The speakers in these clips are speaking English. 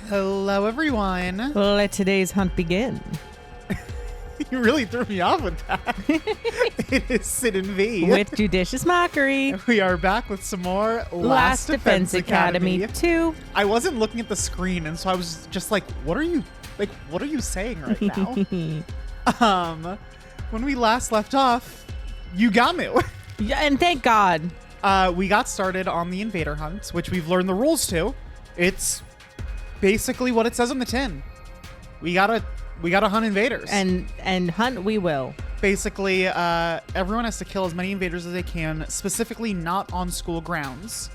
Hello, everyone. Let today's hunt begin. You really threw me off with that. It is Sid and V. With judicious mockery. We are back with some more Last Defense Academy 2. I wasn't looking at the screen, and so I was just like, what are you saying right now? When we last left off, Yugamu. Yeah, and thank God. We got started on the invader hunt, which we've learned the rules to. It's basically what it says on the tin. We gotta hunt invaders. And hunt we will. Basically, everyone has to kill as many invaders as they can, specifically not on school grounds.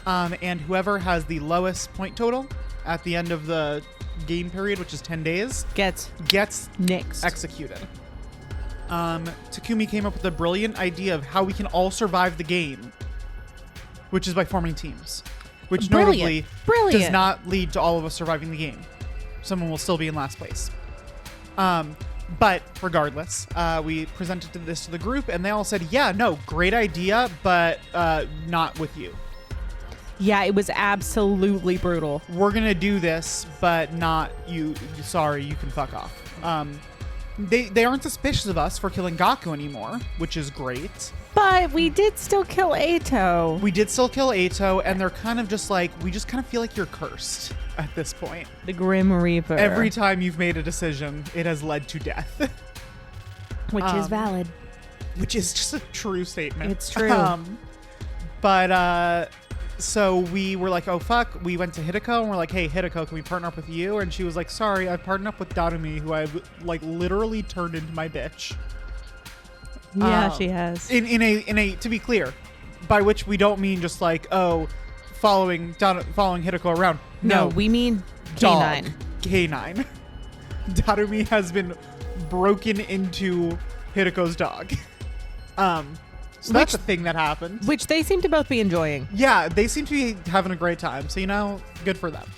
And whoever has the lowest point total at the end of the game period, which is 10 days, gets nixed. Executed. Takumi came up with a brilliant idea of how we can all survive the game, which is by forming teams, which notably does not lead to all of us surviving the game. Someone will still be in last place. But regardless, we presented this to the group, and they all said, yeah, no, great idea, but not with you. Yeah, it was absolutely brutal. We're going to do this, but not you. Sorry, you can fuck off. They aren't suspicious of us for killing Gaku anymore, which is great. But we did still kill Ato. We did still kill Ato, and they're kind of just like, we just kind of feel like you're cursed at this point. The Grim Reaper. Every time you've made a decision, it has led to death. Which is valid. Which is just a true statement. It's true. So we were like, oh, fuck. We went to Hiruko, and we're like, hey, Hiruko, can we partner up with you? And she was like, sorry, I've partnered up with Takumi, who I've, like, literally turned into my bitch. Yeah, she has. In a to be clear, by which we don't mean just like, oh, following Hiruko around. No, we mean dog. K9. K9. Takumi has been broken into Hiruko's dog. So that's a thing that happened. Which they seem to both be enjoying. Yeah, they seem to be having a great time. So, good for them.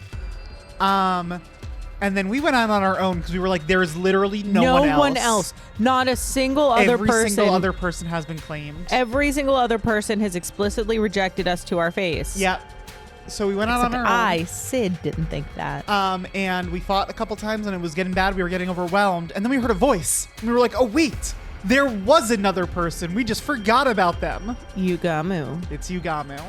And then we went out on our own because we were like, there is literally no one else. Not a single other person. Every single other person has been claimed. Every single other person has explicitly rejected us to our face. Yep. So we went out on our own. Sid, didn't think that. And we fought a couple times and it was getting bad. We were getting overwhelmed. And then we heard a voice. And we were like, oh, wait. There was another person. We just forgot about them. Yugamu. It's Yugamu.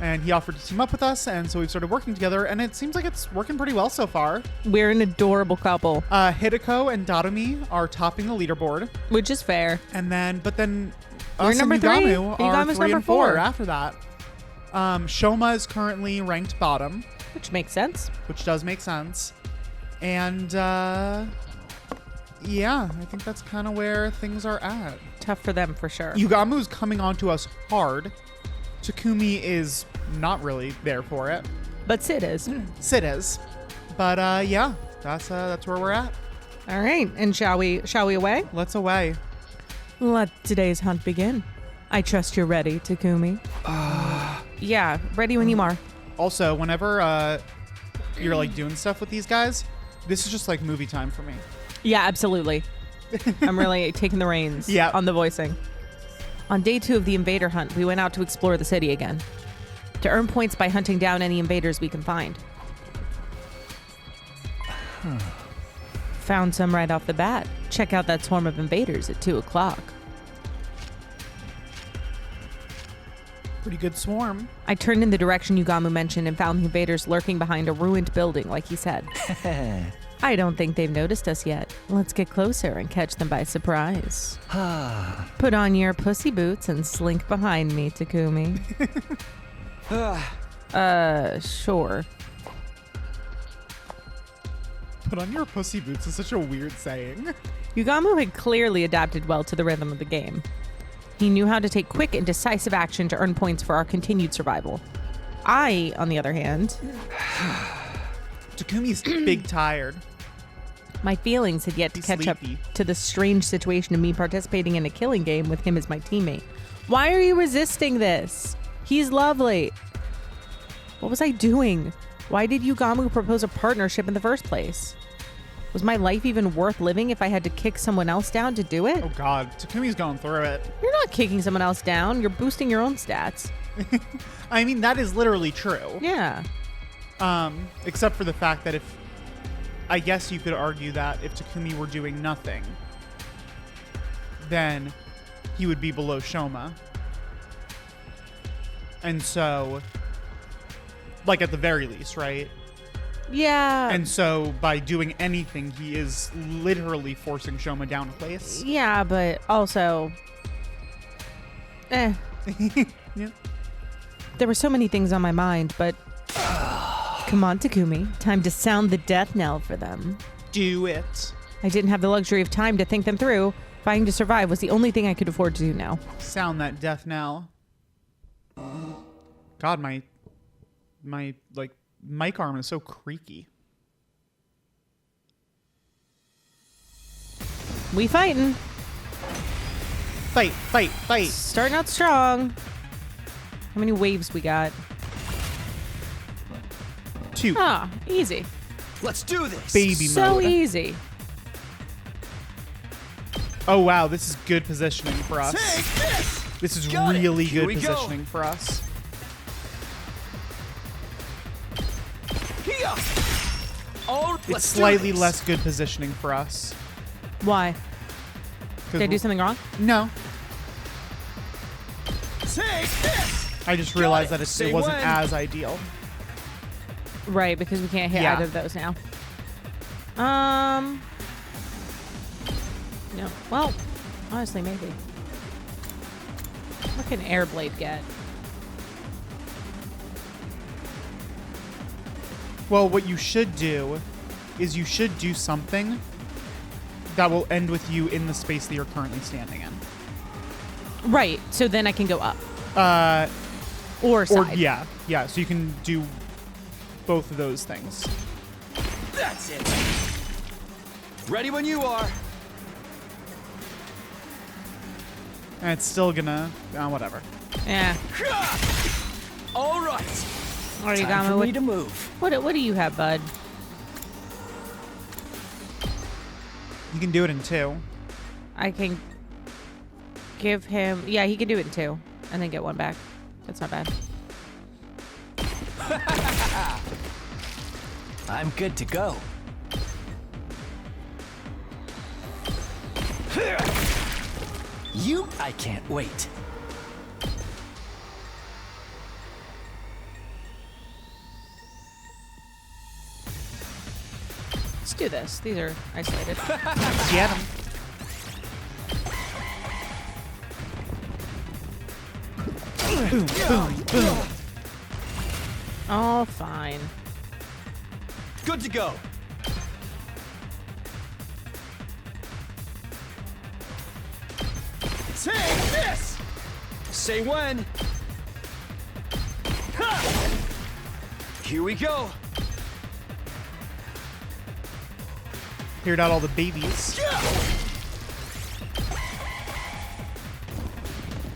And he offered to team up with us, and so we've started working together, and it seems like it's working pretty well so far. We're an adorable couple. Hiruko and Takumi are topping the leaderboard. Which is fair. But then we're us number and Yugamu three. are Yugamu's 3 number and 4 4 after that. Shoma is currently ranked bottom. Which makes sense. Which does make sense. And, yeah, I think that's kind of where things are at. Tough for them, for sure. Yugamu's coming onto us hard. Takumi is not really there for it. But Sid is. Sid is. But, yeah, that's where we're at. All right. And shall we away? Let's away. Let today's hunt begin. I trust you're ready, Takumi. Yeah, ready when you are. Also, whenever you're, like, doing stuff with these guys, this is just, like, movie time for me. Yeah, absolutely. I'm really taking the reins on the voicing. On day 2 of the invader hunt, we went out to explore the city again, to earn points by hunting down any invaders we can find. Found some right off the bat. Check out that swarm of invaders at 2 o'clock. Pretty good swarm. I turned in the direction Yugamu mentioned and found the invaders lurking behind a ruined building, like he said. I don't think they've noticed us yet. Let's get closer and catch them by surprise. Put on your pussy boots and slink behind me, Takumi. Sure. Put on your pussy boots is such a weird saying. Yugamu had clearly adapted well to the rhythm of the game. He knew how to take quick and decisive action to earn points for our continued survival. I, on the other hand... Takumi's big tired. My feelings had yet to catch up to the strange situation of me participating in a killing game with him as my teammate. Why are you resisting this? He's lovely. What was I doing? Why did Yugamu propose a partnership in the first place? Was my life even worth living if I had to kick someone else down to do it? Oh God, Takumi's going through it. You're not kicking someone else down. You're boosting your own stats. I mean, that is literally true. Yeah. Except for the fact that I guess you could argue that if Takumi were doing nothing, then he would be below Shoma. And so, like at the very least, right? Yeah. And so by doing anything, he is literally forcing Shoma down a place. Yeah, but also, Yeah. There were so many things on my mind, but come on, Takumi. Time to sound the death knell for them. Do it. I didn't have the luxury of time to think them through. Fighting to survive was the only thing I could afford to do now. Sound that death knell. God, my like mic arm is so creaky. We fighting. Fight. Starting out strong. How many waves we got? 2. Ah, easy. Let's do this. Baby So mode. easy. Oh wow, this is good positioning for us. Take this. This is Got it. really Here good we go. positioning for us. Here. Oh, It's let's slightly do this. less good positioning for us. Why? 'Cause Did I do something wrong? No. Take this. I just Got realized it. that Say it wasn't when. as ideal. Right, because we can't hit Yeah. either of those now. No. Well, honestly, maybe. What can Airblade get? Well, what you should do is you should do something that will end with you in the space that you're currently standing in. Right, so then I can go up. Or Or side. yeah. So you can do both of those things. That's it. Ready when you are. And it's still gonna, whatever. Yeah. All right. Origami, Time for what, me to move. what do you have, bud? You can do it in 2. I can give him... Yeah, he can do it in 2. And then get 1 back. That's not bad. I'm good to go. I can't wait. Let's do this. These are isolated. Get him. Boom, boom, boom. Oh, fine. Good to go. Take this! Say when. Ha! Here we go. Cleared out all the babies.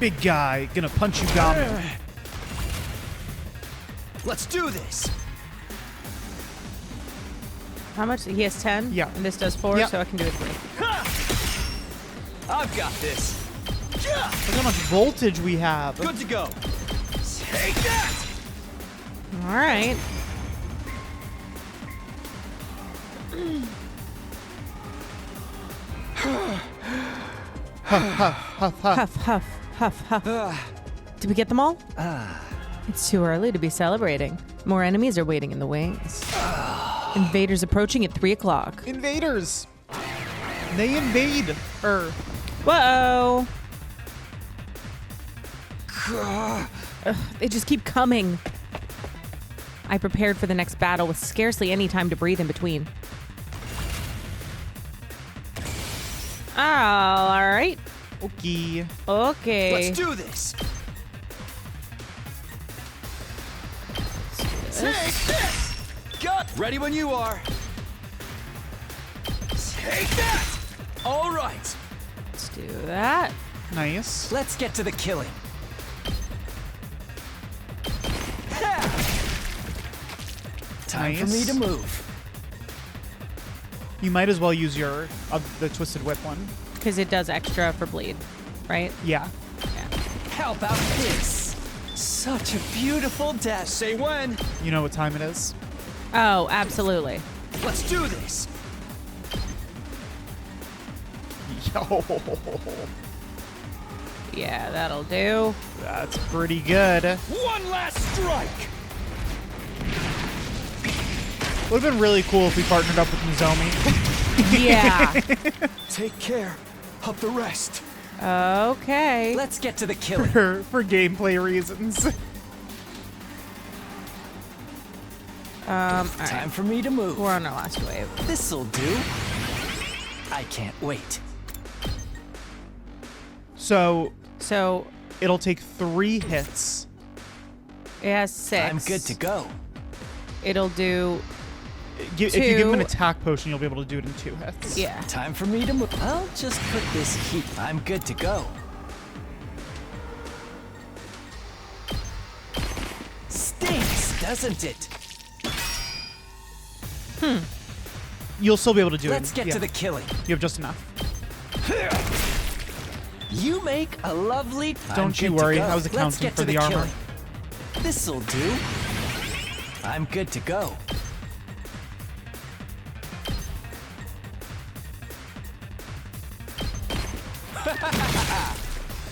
Big guy, gonna punch you down. Let's do this. How much? He has 10? Yeah. And this does 4, Yeah. so I can do it 3. I've got this. Look how much voltage we have. Good to go. Take that! All right. Huff, huff, huff, huff. Did we get them all? It's too early to be celebrating. More enemies are waiting in the wings. Invaders approaching at 3 o'clock. Invaders. They invade Earth. Whoa. Ugh, they just keep coming. I prepared for the next battle with scarcely any time to breathe in between. All right. Okay. Okay. Let's do this. Take this! Got ready when you are. Take that! All right. Let's do that. Nice. Let's get to the killing. Time for me Nice. to move. You might as well use your the twisted whip one. Because it does extra for bleed, right? Yeah. Yeah. How about this? Such a beautiful death. Say when. You know what time it is? Oh, absolutely. Let's do this. Yo. Yeah, that'll do. That's pretty good. One last strike. Would have been really cool if we partnered up with Nozomi. Yeah. Take care of the rest. Okay. Let's get to the killing. for gameplay reasons. All right. Time for me to move. We're on our last wave. This'll do. I can't wait. So it'll take 3 hits. It has 6. I'm good to go. It'll do If you give him an attack potion, you'll be able to do it in 2 hits. Yeah. Time for me to move. I'll just put this heat. I'm good to go. Stinks, doesn't it? You'll still be able to do it. Let's get to the killing. You have just enough. You make a lovely. Don't you worry, I was accounting for the armor. This'll do. I'm good to go.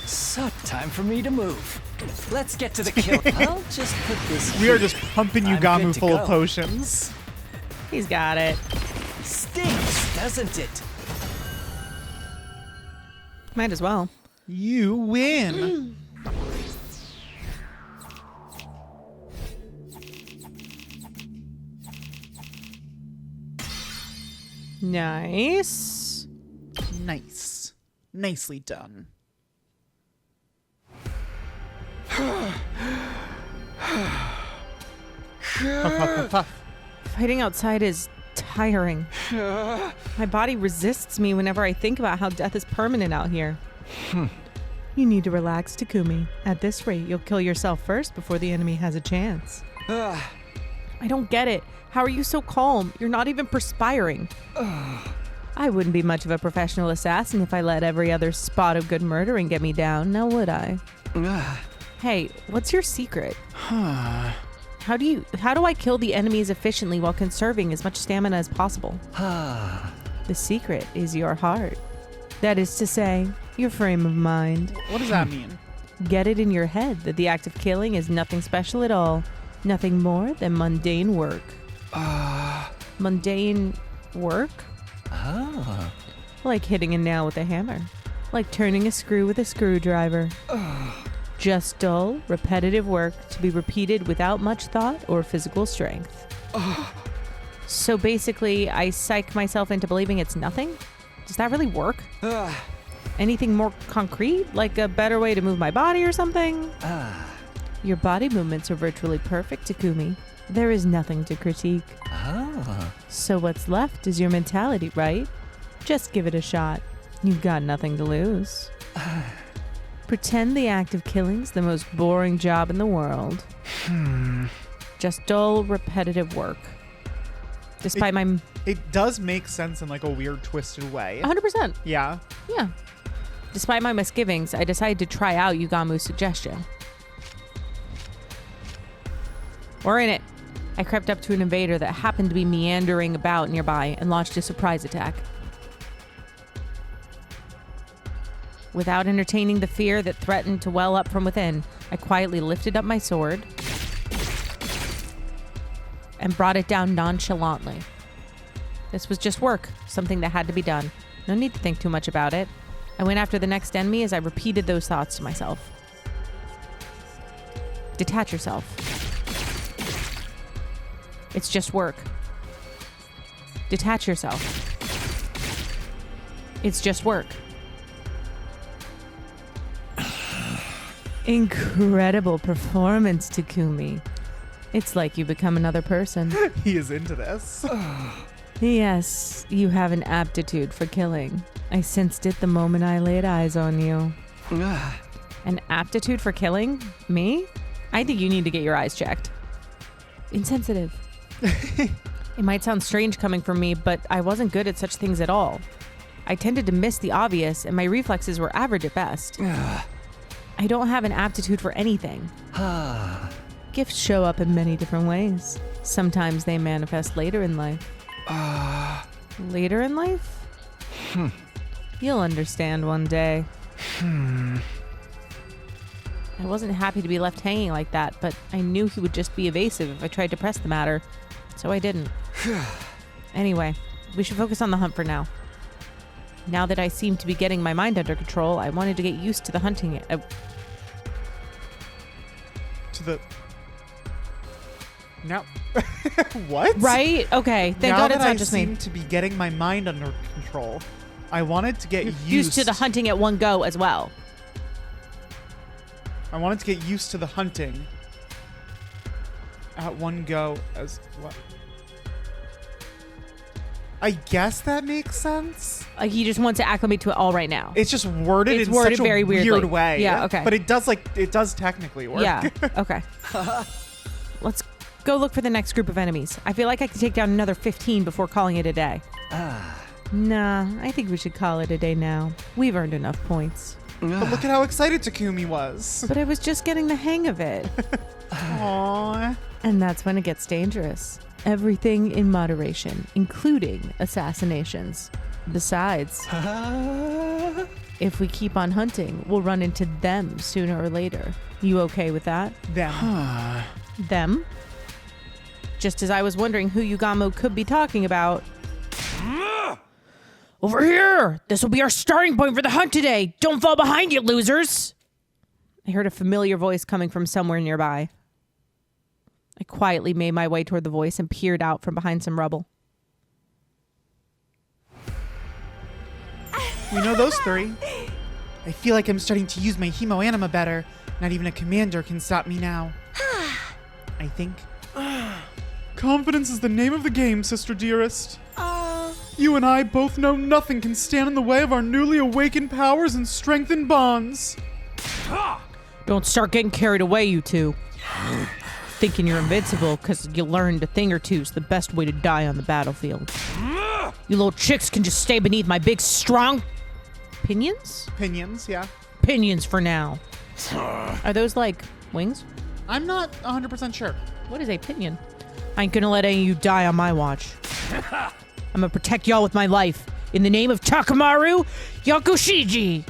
So, time for me to move. Let's get to the kill. I'll just put this. We are just pumping I'm Yugamu good to full go. of potions. He's got it. Stinks, doesn't it? Might as well. You win. Nice. Nice. Nicely done. Puff, puff, puff, puff. Fighting outside is tiring. My body resists me whenever I think about how death is permanent out here. You need to relax, Takumi. At this rate, you'll kill yourself first before the enemy has a chance. I don't get it. How are you so calm? You're not even perspiring. I wouldn't be much of a professional assassin if I let every other spot of good murdering get me down, now would I? Hey, what's your secret? How do I kill the enemies efficiently while conserving as much stamina as possible? The secret is your heart. That is to say, your frame of mind. What does that mean? Get it in your head that the act of killing is nothing special at all. Nothing more than mundane work. Mundane work? Like hitting a nail with a hammer. Like turning a screw with a screwdriver. Just dull, repetitive work to be repeated without much thought or physical strength. So basically, I psych myself into believing it's nothing? Does that really work? Anything more concrete? Like a better way to move my body or something? Your body movements are virtually perfect, Takumi. There is nothing to critique. So what's left is your mentality, right? Just give it a shot. You've got nothing to lose. Pretend the act of killing's the most boring job in the world. Just dull, repetitive work. Despite It does make sense in like a weird, twisted way. 100%. Yeah. Yeah. Despite my misgivings, I decided to try out Yugamu's suggestion. We're in it. I crept up to an invader that happened to be meandering about nearby and launched a surprise attack. Without entertaining the fear that threatened to well up from within, I quietly lifted up my sword and brought it down nonchalantly. This was just work, something that had to be done. No need to think too much about it. I went after the next enemy as I repeated those thoughts to myself. Detach yourself. It's just work. Detach yourself. It's just work. Incredible performance, Takumi. It's like you become another person. He is into this. Yes, you have an aptitude for killing. I sensed it the moment I laid eyes on you. An aptitude for killing? Me? I think you need to get your eyes checked. Insensitive. It might sound strange coming from me, but I wasn't good at such things at all. I tended to miss the obvious, and my reflexes were average at best. I don't have an aptitude for anything. Gifts show up in many different ways. Sometimes they manifest later in life. Later in life? You'll understand one day. I wasn't happy to be left hanging like that, but I knew he would just be evasive if I tried to press the matter, so I didn't. Anyway, we should focus on the hunt for now. Now that I seem to be getting my mind under control, I wanted to get used to the hunting. Now, what? Right? Okay. Thank God it's not just me. Now that I seem to be getting my mind under control, I wanted to get used to the hunting at one go as well. I wanted to get used to the hunting at one go as what? I guess that makes sense. Like he just wants to acclimate to it all right now. It's just worded in such a very weird way. Yeah, okay. But it does technically work. Yeah, okay. Let's go look for the next group of enemies. I feel like I can take down another 15 before calling it a day. Nah, I think we should call it a day now. We've earned enough points. But look at how excited Takumi was. But I was just getting the hang of it. Aww. And that's when it gets dangerous. Everything in moderation, including assassinations. Besides, if we keep on hunting, we'll run into them sooner or later. You okay with that? Them. Them? Just as I was wondering who Yugamo could be talking about. Over here! This will be our starting point for the hunt today! Don't fall behind, you losers! I heard a familiar voice coming from somewhere nearby. I quietly made my way toward the voice and peered out from behind some rubble. We know those three. I feel like I'm starting to use my Hemoanima better. Not even a commander can stop me now. I think. Confidence is the name of the game, sister dearest. You and I both know nothing can stand in the way of our newly awakened powers and strengthened bonds. Don't start getting carried away, you two. Thinking you're invincible because you learned a thing or two's the best way to die on the battlefield. You little chicks can just stay beneath my big, strong... Pinions? Pinions, yeah. Pinions for now. Are those like wings? I'm not 100% sure. What is a pinion? I ain't gonna let any of you die on my watch. I'm gonna protect y'all with my life. In the name of Takamaru Yakushiji.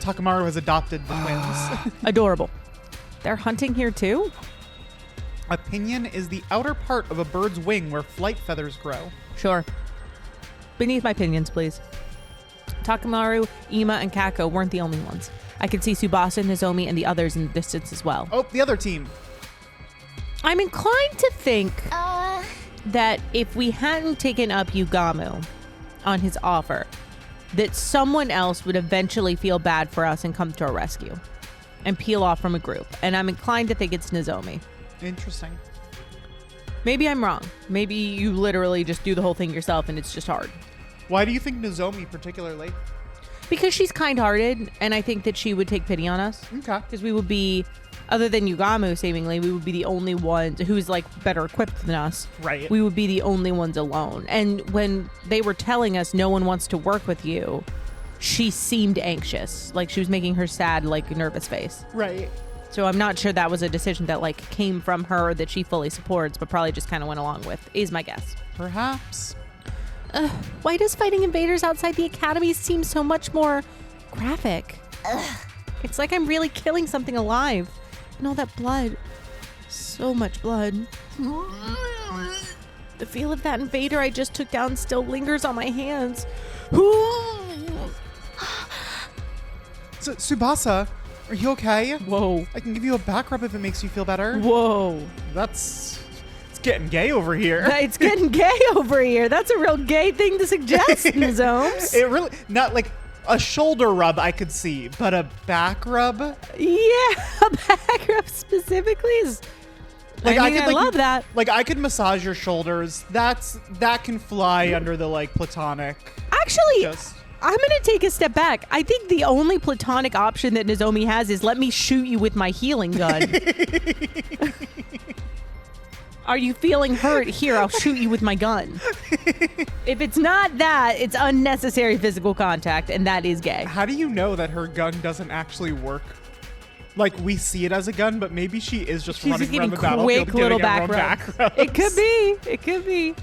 Takamaru has adopted the twins. Adorable. They're hunting here too? A pinion is the outer part of a bird's wing where flight feathers grow. Sure. Beneath my pinions, please. Takamaru, Ima, and Kako weren't the only ones. I could see Tsubasa, Nozomi, and the others in the distance as well. Oh, the other team. I'm inclined to think that if we hadn't taken up Yugamo on his offer, that someone else would eventually feel bad for us and come to our rescue and peel off from a group. And I'm inclined to think it's Nozomi. Interesting. Maybe I'm wrong. Maybe you literally just do the whole thing yourself and it's just hard. Why do you think Nozomi particularly? Because she's kind-hearted, and I think that she would take pity on us. Okay. Because we would be, other than Yugamo seemingly, we would be the only ones who's like better equipped than us. Right. We would be the only ones alone. And when they were telling us no one wants to work with you, she seemed anxious. Like she was making her sad, like nervous face. Right. So I'm not sure that was a decision that like came from her that she fully supports, but probably just kind of went along with, is my guess. Perhaps. Why does fighting invaders outside the academy seem so much more graphic? It's like I'm really killing something alive. And all that blood. So much blood. The feel of that invader I just took down still lingers on my hands. Tsubasa, are you okay? Whoa. I can give you a back rub if it makes you feel better. Whoa. It's getting gay over here. It's getting gay over here. That's a real gay thing to suggest, Zomes. It really, not like a shoulder rub I could see, but a back rub? Yeah, a back rub specifically is... Like I love that. Like I could massage your shoulders. That can fly under the like platonic. Actually, I'm going to take a step back. I think the only platonic option that Nozomi has is let me shoot you with my healing gun. Are you feeling hurt? Here, I'll shoot you with my gun. If it's not that, it's unnecessary physical contact, and that is gay. How do you know that her gun doesn't actually work? Like, we see it as a gun, but maybe she is just She's running just around giving the battlefield, quick little giving everyone back back rubs. It could be. It could be.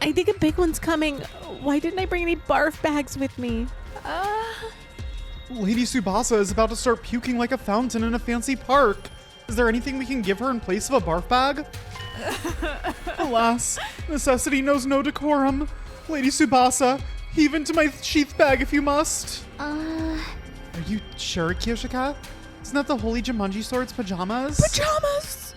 I think a big one's coming. Why didn't I bring any barf bags with me? Lady Tsubasa is about to start puking like a fountain in a fancy park. Is there anything we can give her in place of a barf bag? Alas, necessity knows no decorum. Lady Tsubasa, heave into my sheath bag if you must. Are you sure, Kyoshika? Isn't that the Holy Jumanji Sword's pajamas? Pajamas!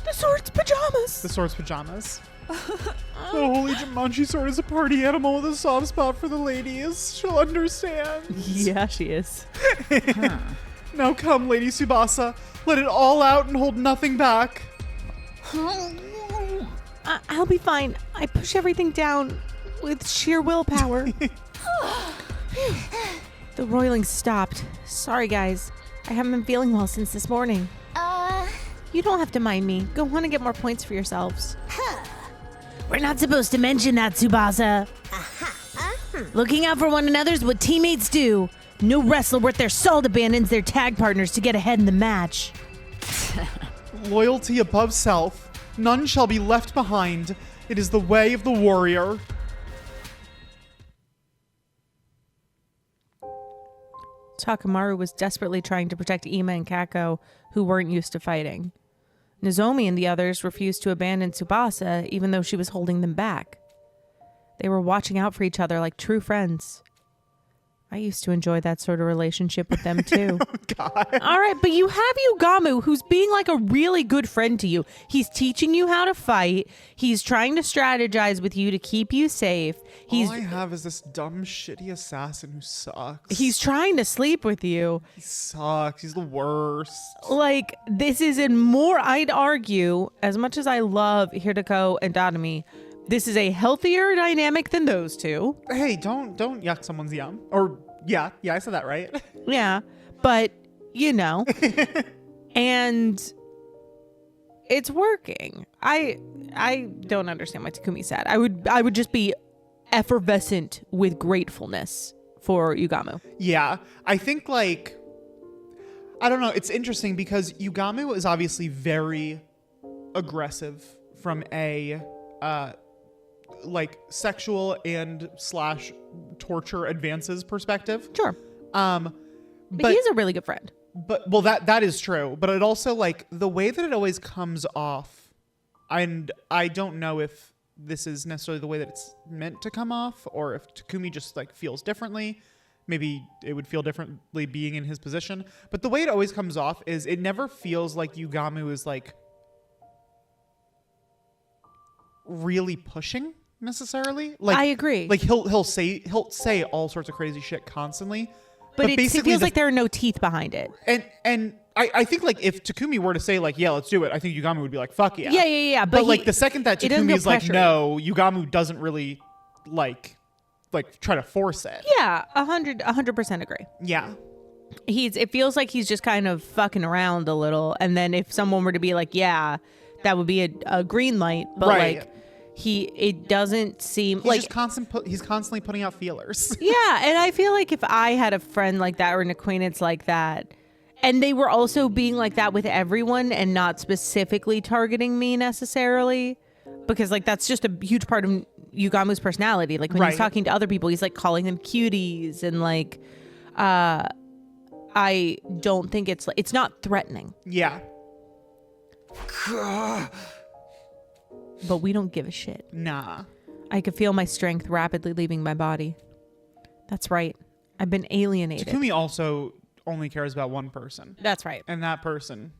The sword's pajamas! The sword's pajamas. The Holy Jumanji Sword is a party animal with a soft spot for the ladies. She'll understand. Yeah, she is. Now come, Lady Tsubasa. Let it all out and hold nothing back. I'll be fine. I push everything down with sheer willpower. The roiling stopped. Sorry, guys. I haven't been feeling well since this morning. You don't have to mind me. Go on and get more points for yourselves. We're not supposed to mention that, Tsubasa. Looking out for one another is what teammates do. No wrestler worth their salt abandons their tag partners to get ahead in the match. Loyalty above self. None shall be left behind. It is the way of the warrior. Takamaru was desperately trying to protect Ima and Kako, who weren't used to fighting. Nozomi and the others refused to abandon Tsubasa, even though she was holding them back. They were watching out for each other like true friends. I used to enjoy that sort of relationship with them too. Oh, God. All right, but you have Yugamu, who's being like a really good friend to you. He's teaching you how to fight. He's trying to strategize with you to keep you safe. All I have is this dumb, shitty assassin who sucks. He's trying to sleep with you. He sucks. He's the worst. Like, this is in more, I'd argue, as much as I love Hiruko and Tatami, this is a healthier dynamic than those two. Hey, don't yuck someone's yum. Or, yeah, I said that right. Yeah, but, you know. And it's working. I don't understand why Takumi's sad. I would just be effervescent with gratefulness for Yugamu. Yeah, I think, like, I don't know. It's interesting because Yugamu is obviously very aggressive from a like sexual and / torture advances perspective. Sure. But he's a really good friend. But well, that is true. But it also, like, the way that it always comes off, and I don't know if this is necessarily the way that it's meant to come off, or if Takumi just, like, feels differently. Maybe it would feel differently being in his position. But the way it always comes off is it never feels like Yugamu is, like, really pushing necessarily. Like, I agree. Like, he'll say all sorts of crazy shit constantly. But it feels like there are no teeth behind it. And I think, like, if Takumi were to say, like, yeah, let's do it, I think Yugamu would be like, fuck yeah. Yeah. But like, the second that Takumi is like, no, Yugamu doesn't really like try to force it. Yeah, 100% agree. Yeah. It feels like he's just kind of fucking around a little. And then if someone were to be like, yeah, that would be a green light. But right. like, it doesn't seem he's like just he's constantly putting out feelers. Yeah, and I feel like if I had a friend like that or an acquaintance like that, and they were also being like that with everyone and not specifically targeting me necessarily, because like that's just a huge part of Yugamu's personality. Like when he's talking to other people, he's like calling them cuties, and like I don't think it's not threatening. Yeah. But we don't give a shit. Nah. I could feel my strength rapidly leaving my body. That's right. I've been alienated. Takumi also only cares about one person. That's right. And that person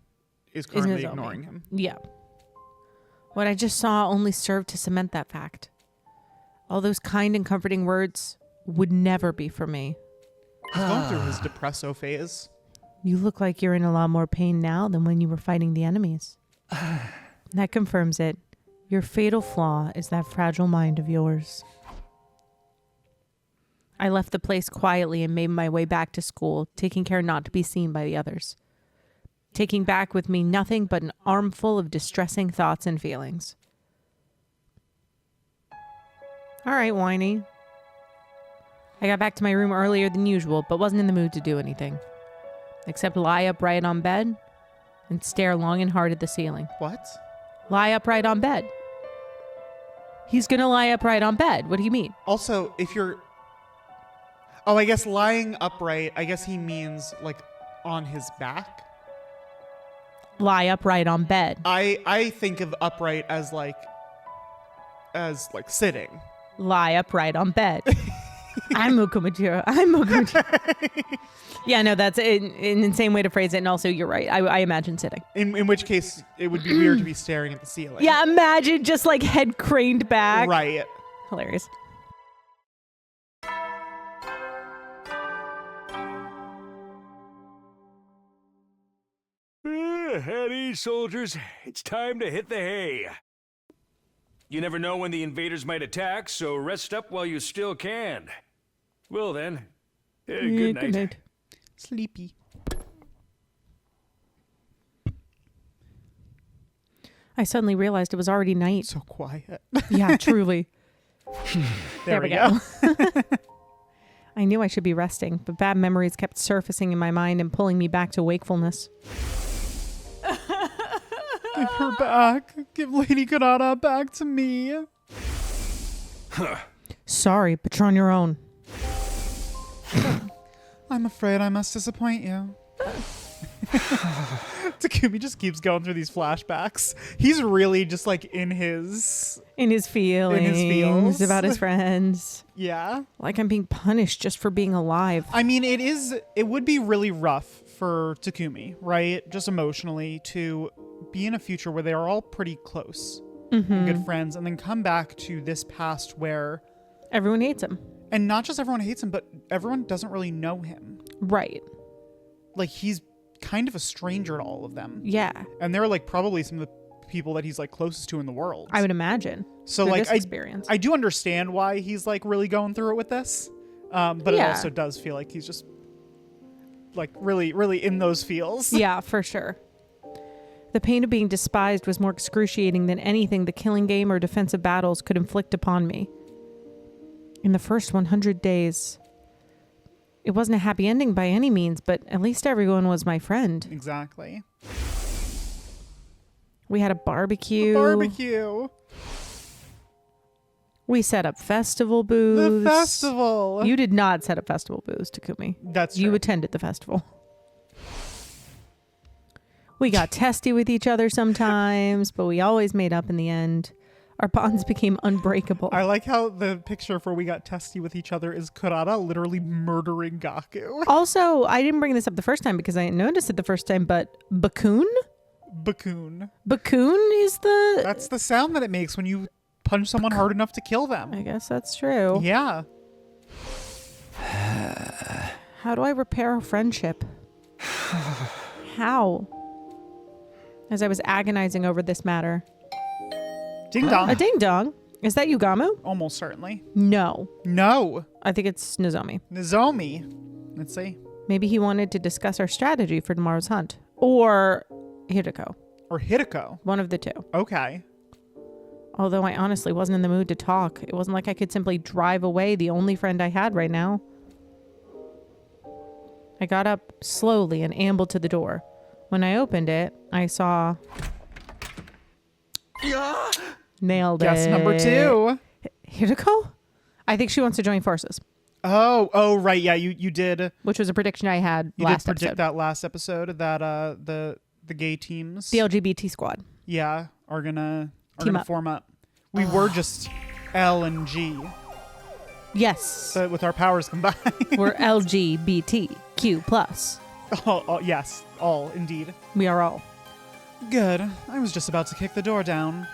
is currently ignoring him. Yeah. What I just saw only served to cement that fact. All those kind and comforting words would never be for me. He's going through his depresso phase. You look like you're in a lot more pain now than when you were fighting the enemies. That confirms it. Your fatal flaw is that fragile mind of yours. I left the place quietly and made my way back to school, taking care not to be seen by the others. Taking back with me nothing but an armful of distressing thoughts and feelings. All right, whiny. I I got back to my room earlier than usual, but wasn't in the mood to do anything. Except lie upright on bed and stare long and hard at the ceiling. What? Lie upright on bed. He's gonna lie upright on bed. What do you mean? Also, if you're... Oh, I guess lying upright, I guess he means, like, on his back? Lie upright on bed. I think of upright as sitting. Lie upright on bed. I'm Mokomajiro. Yeah, no, that's an insane way to phrase it. And also, you're right. I imagine sitting. In which case, it would be weird to be staring at the ceiling. Yeah, imagine just like head craned back. Right. Hilarious. At ease, soldiers. It's time to hit the hay. You never know when the invaders might attack, so rest up while you still can. Well then, good night. Sleepy. I suddenly realized it was already night. So quiet. Yeah, truly. There we go. I knew I should be resting, but bad memories kept surfacing in my mind and pulling me back to wakefulness. Give her back. Give Lady Kanata back to me. Sorry, but you're on your own. I'm afraid I must disappoint you. Takumi just keeps going through these flashbacks. He's really just like in his feels about his friends. Yeah. Like I'm being punished just for being alive. I mean, it would be really rough for Takumi, right? Just emotionally to be in a future where they are all pretty close and good friends, and then come back to this past where everyone hates him. And not just everyone hates him, but everyone doesn't really know him. Right. Like he's kind of a stranger to all of them. Yeah. And they're like probably some of the people that he's like closest to in the world. I would imagine. So like experience. I do understand why he's like really going through it with this. But it also does feel like he's just like really, really in those feels. Yeah, for sure. The pain of being despised was more excruciating than anything the killing game or defensive battles could inflict upon me. In the first 100 days, it wasn't a happy ending by any means, but at least everyone was my friend. Exactly. We had a barbecue. We set up festival booths. The festival. You did not set up festival booths, Takumi. That's true. You attended the festival. We got testy with each other sometimes, but we always made up in the end. Our bonds became unbreakable. I like how the picture for we got testy with each other is Kurata literally murdering Gaku. Also, I didn't bring this up the first time because I didn't notice it the first time, but Bakun? Bakun. Bakun is the... That's the sound that it makes when you punch someone hard enough to kill them. I guess that's true. Yeah. How do I repair a friendship? How? As I was agonizing over this matter. Ding dong. A ding dong? Is that Yugamu? Almost certainly. No. I think it's Nozomi. Let's see. Maybe he wanted to discuss our strategy for tomorrow's hunt. Or Hiruko. One of the two. Okay. Although I honestly wasn't in the mood to talk. It wasn't like I could simply drive away the only friend I had right now. I got up slowly and ambled to the door. When I opened it, I saw... Nailed it. Guess number 2. Hiruko? I think she wants to join forces. Oh, right. Yeah, you did. Which was a prediction I had last episode. You did predict that last episode that the gay teams, the LGBT squad, are gonna form up. We were just L and G. Yes. But with our powers combined, we're LGBTQ+. Oh, yes, all indeed. We are all. Good. I was just about to kick the door down.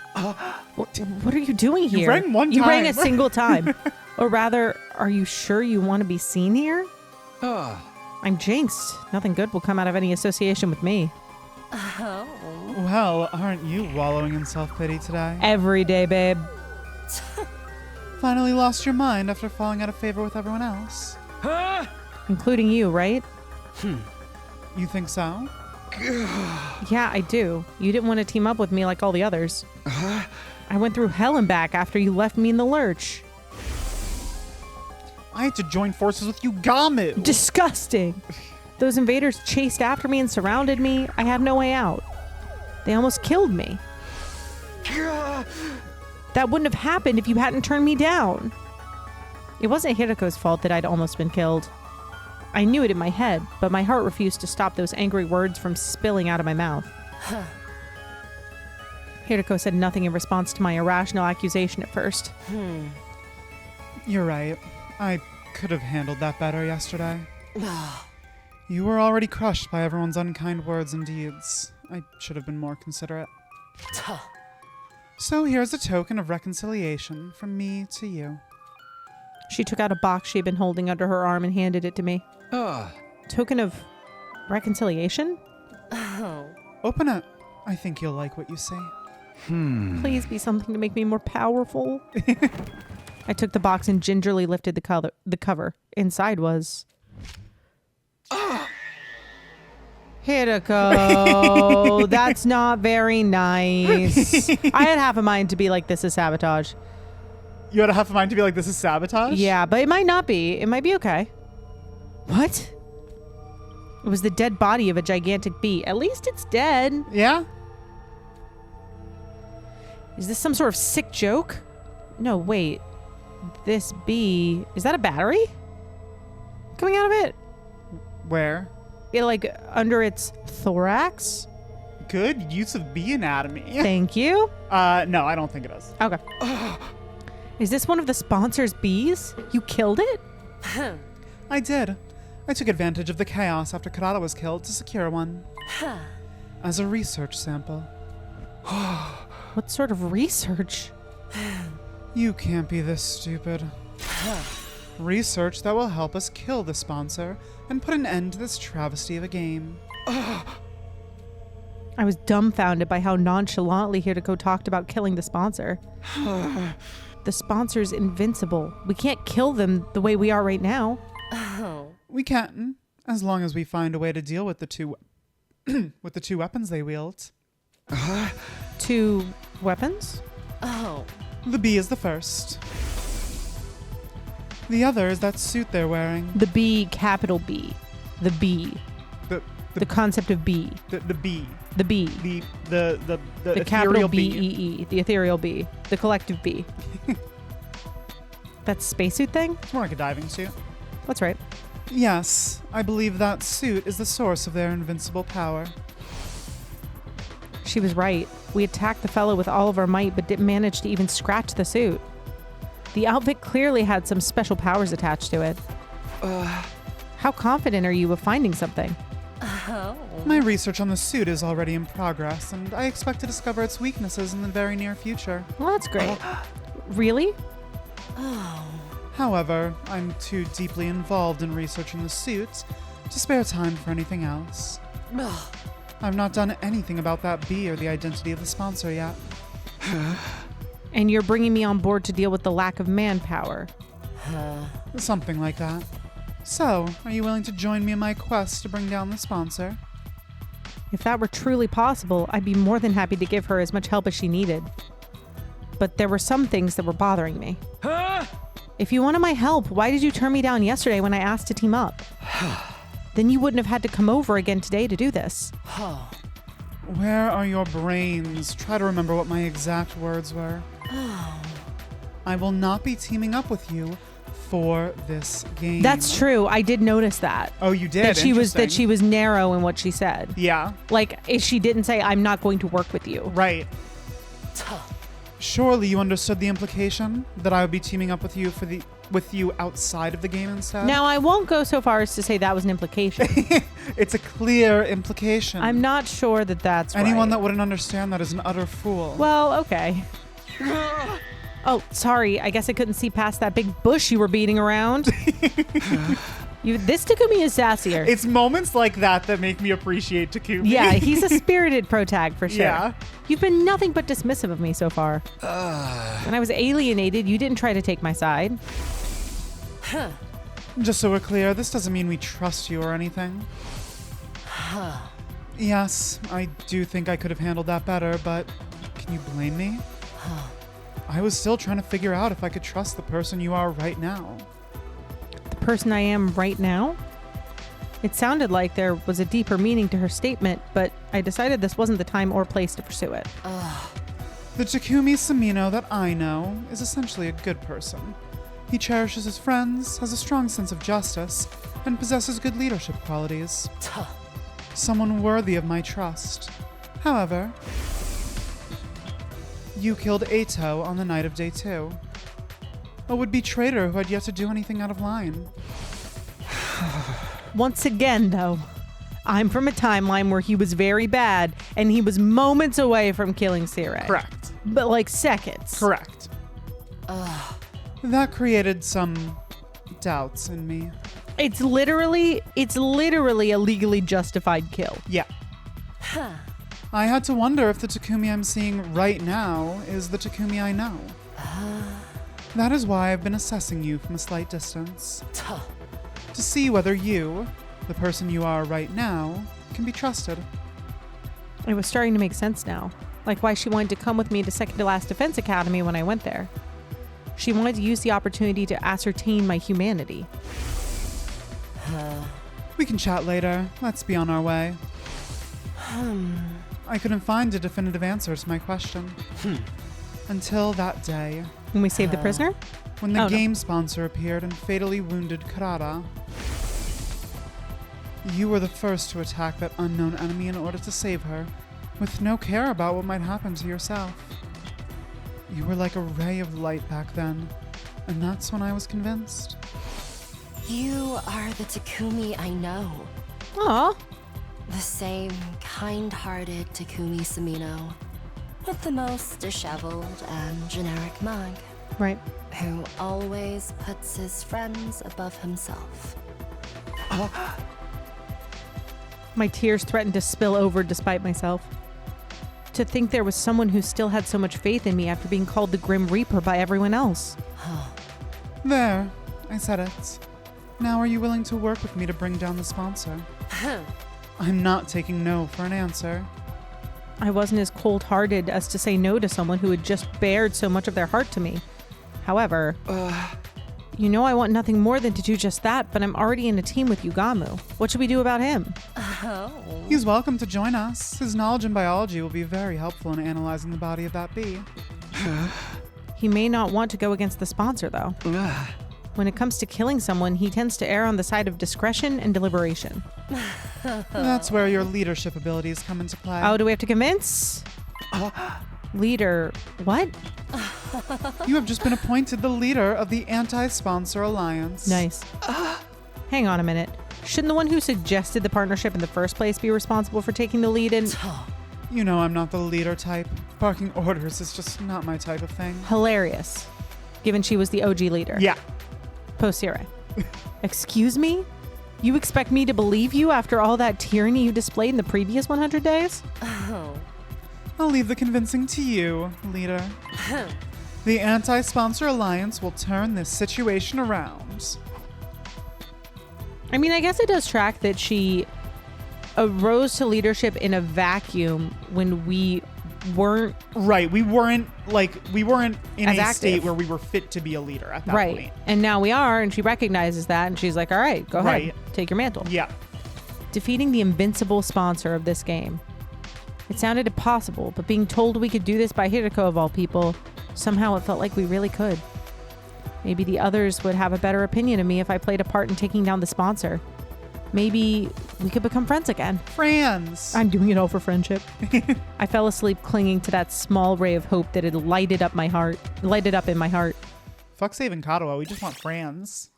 What are you doing here? You rang one time. You rang a single time. Or rather, are you sure you want to be seen here? I'm jinxed. Nothing good will come out of any association with me. Oh. Well, aren't you wallowing in self-pity today? Every day, babe. Finally lost your mind after falling out of favor with everyone else. Including you, right? You think so? Yeah, I do. You didn't want to team up with me like all the others. I went through hell and back after you left me in the lurch. I had to join forces with Yugamu. Disgusting. Those invaders chased after me and surrounded me. I had no way out. They almost killed me. That wouldn't have happened if you hadn't turned me down. It wasn't Hiruko's fault that I'd almost been killed. I knew it in my head, but my heart refused to stop those angry words from spilling out of my mouth. Hiruko said nothing in response to my irrational accusation at first. You're right. I could have handled that better yesterday. You were already crushed by everyone's unkind words and deeds. I should have been more considerate. So here's a token of reconciliation from me to you. She took out a box she had been holding under her arm and handed it to me. Token of reconciliation? Open it. I think you'll like what you see. Please be something to make me more powerful. I took the box and gingerly lifted the cover. Inside was... Hiruko, that's not very nice. I had half a mind to be like, this is sabotage. You had a half a mind to be like, this is sabotage? Yeah, but it might not be. It might be okay. What? It was the dead body of a gigantic bee. At least it's dead. Yeah? Is this some sort of sick joke? No, wait. This bee... Is that a battery? Coming out of it? Where? Like, under its thorax? Good use of bee anatomy. Thank you. No, I don't think it is. Okay. Is this one of the sponsor's bees? You killed it? I did. I took advantage of the chaos after Karada was killed to secure one. As a research sample. What sort of research? You can't be this stupid. Research that will help us kill the sponsor and put an end to this travesty of a game. I was dumbfounded by how nonchalantly Hiruko talked about killing the sponsor. The sponsor's invincible. We can't kill them the way we are right now. We can, as long as we find a way to deal with the two with the two weapons they wield. 2 weapons? The bee is the first. The other is that suit they're wearing. The B, capital B. The B. The concept of B. The bee. The B. The capital ethereal B-E-E. The ethereal B. The collective B. That spacesuit thing? It's more like a diving suit. That's right. Yes, I believe that suit is the source of their invincible power. She was right. We attacked the fellow with all of our might, but didn't manage to even scratch the suit. The outfit clearly had some special powers attached to it. How confident are you of finding something? My research on the suit is already in progress, and I expect to discover its weaknesses in the very near future. Well, that's great. Really? However, I'm too deeply involved in researching the suit to spare time for anything else. I've not done anything about that bee or the identity of the sponsor yet. And you're bringing me on board to deal with the lack of manpower. Something like that. So, are you willing to join me in my quest to bring down the sponsor? If that were truly possible, I'd be more than happy to give her as much help as she needed. But there were some things that were bothering me. If you wanted my help, why did you turn me down yesterday when I asked to team up? Then you wouldn't have had to come over again today to do this. Where are your brains? Try to remember what my exact words were. I will not be teaming up with you for this game. That's true. I did notice that. Oh, you did? That she was narrow in what she said. Yeah. Like, if she didn't say, I'm not going to work with you. Right. Surely you understood the implication that I would be teaming up with you outside of the game instead? Now, I won't go so far as to say that was an implication. It's a clear implication. I'm not sure that that's right. Anyone that wouldn't understand that is an utter fool. Well, okay. Oh, sorry. I guess I couldn't see past that big bush you were beating around. This Takumi is sassier. It's moments like that that make me appreciate Takumi. Yeah, he's a spirited protag for sure. Yeah. You've been nothing but dismissive of me so far. When I was alienated, you didn't try to take my side. Just so we're clear, this doesn't mean we trust you or anything. Yes, I do think I could have handled that better, but can you blame me? I was still trying to figure out if I could trust the person you are right now. person I am right now? It sounded like there was a deeper meaning to her statement, but I decided this wasn't the time or place to pursue it. The Takumi Sumino that I know is essentially a good person. He cherishes his friends, has a strong sense of justice, and possesses good leadership qualities. Someone worthy of my trust. However, you killed Eito on the night of day 2. A would-be traitor who had yet to do anything out of line. Once again, though, I'm from a timeline where he was very bad, and he was moments away from killing Sirei. Correct. But like seconds. Correct. That created some doubts in me. It's literally a legally justified kill. Yeah. I had to wonder if the Takumi I'm seeing right now is the Takumi I know. That is why I've been assessing you from a slight distance. To see whether you, the person you are right now, can be trusted. It was starting to make sense now. Like why she wanted to come with me to Second to Last Defense Academy when I went there. She wanted to use the opportunity to ascertain my humanity. We can chat later. Let's be on our way. I couldn't find a definitive answer to my question. Until that day. When we saved the prisoner? When the game sponsor appeared and fatally wounded Karada. You were the first to attack that unknown enemy in order to save her, with no care about what might happen to yourself. You were like a ray of light back then, and that's when I was convinced. You are the Takumi I know. Aw. The same kind-hearted Takumi Sumino, with the most disheveled and generic mug, Right. who always puts his friends above himself. My tears threatened to spill over despite myself. To think there was someone who still had so much faith in me after being called the Grim Reaper by everyone else. There, I said it. Now are you willing to work with me to bring down the sponsor? I'm not taking no for an answer. I wasn't as cold-hearted as to say no to someone who had just bared so much of their heart to me. However, you know I want nothing more than to do just that, but I'm already in a team with Yugamu. What should we do about him? He's welcome to join us. His knowledge in biology will be very helpful in analyzing the body of that bee. He may not want to go against the sponsor, though. When it comes to killing someone, he tends to err on the side of discretion and deliberation. That's where your leadership abilities come into play. Oh, do we have to convince? Leader, what? You have just been appointed the leader of the Anti-Sponsor Alliance. Nice. Hang on a minute. Shouldn't the one who suggested the partnership in the first place be responsible for taking the lead in? You know I'm not the leader type. Barking orders is just not my type of thing. Hilarious. Given she was the OG leader. Yeah. Post Sirei. Excuse me? You expect me to believe you after all that tyranny you displayed in the previous 100 days? I'll leave the convincing to you, leader. The Anti-Sponsor Alliance will turn this situation around. I mean, I guess it does track that she arose to leadership in a vacuum when we weren't... Right, we weren't in as a active state where we were fit to be a leader at that point. Right, and now we are, and she recognizes that, and she's like, all right, go ahead, Right. take your mantle. Yeah. Defeating the invincible sponsor of this game. It sounded impossible, but being told we could do this by Hiruko of all people, somehow it felt like we really could. Maybe the others would have a better opinion of me if I played a part in taking down the sponsor. Maybe we could become friends again. Friends. I'm doing it all for friendship. I fell asleep clinging to that small ray of hope that had lighted up in my heart. Fuck saving Katawa, we just want friends.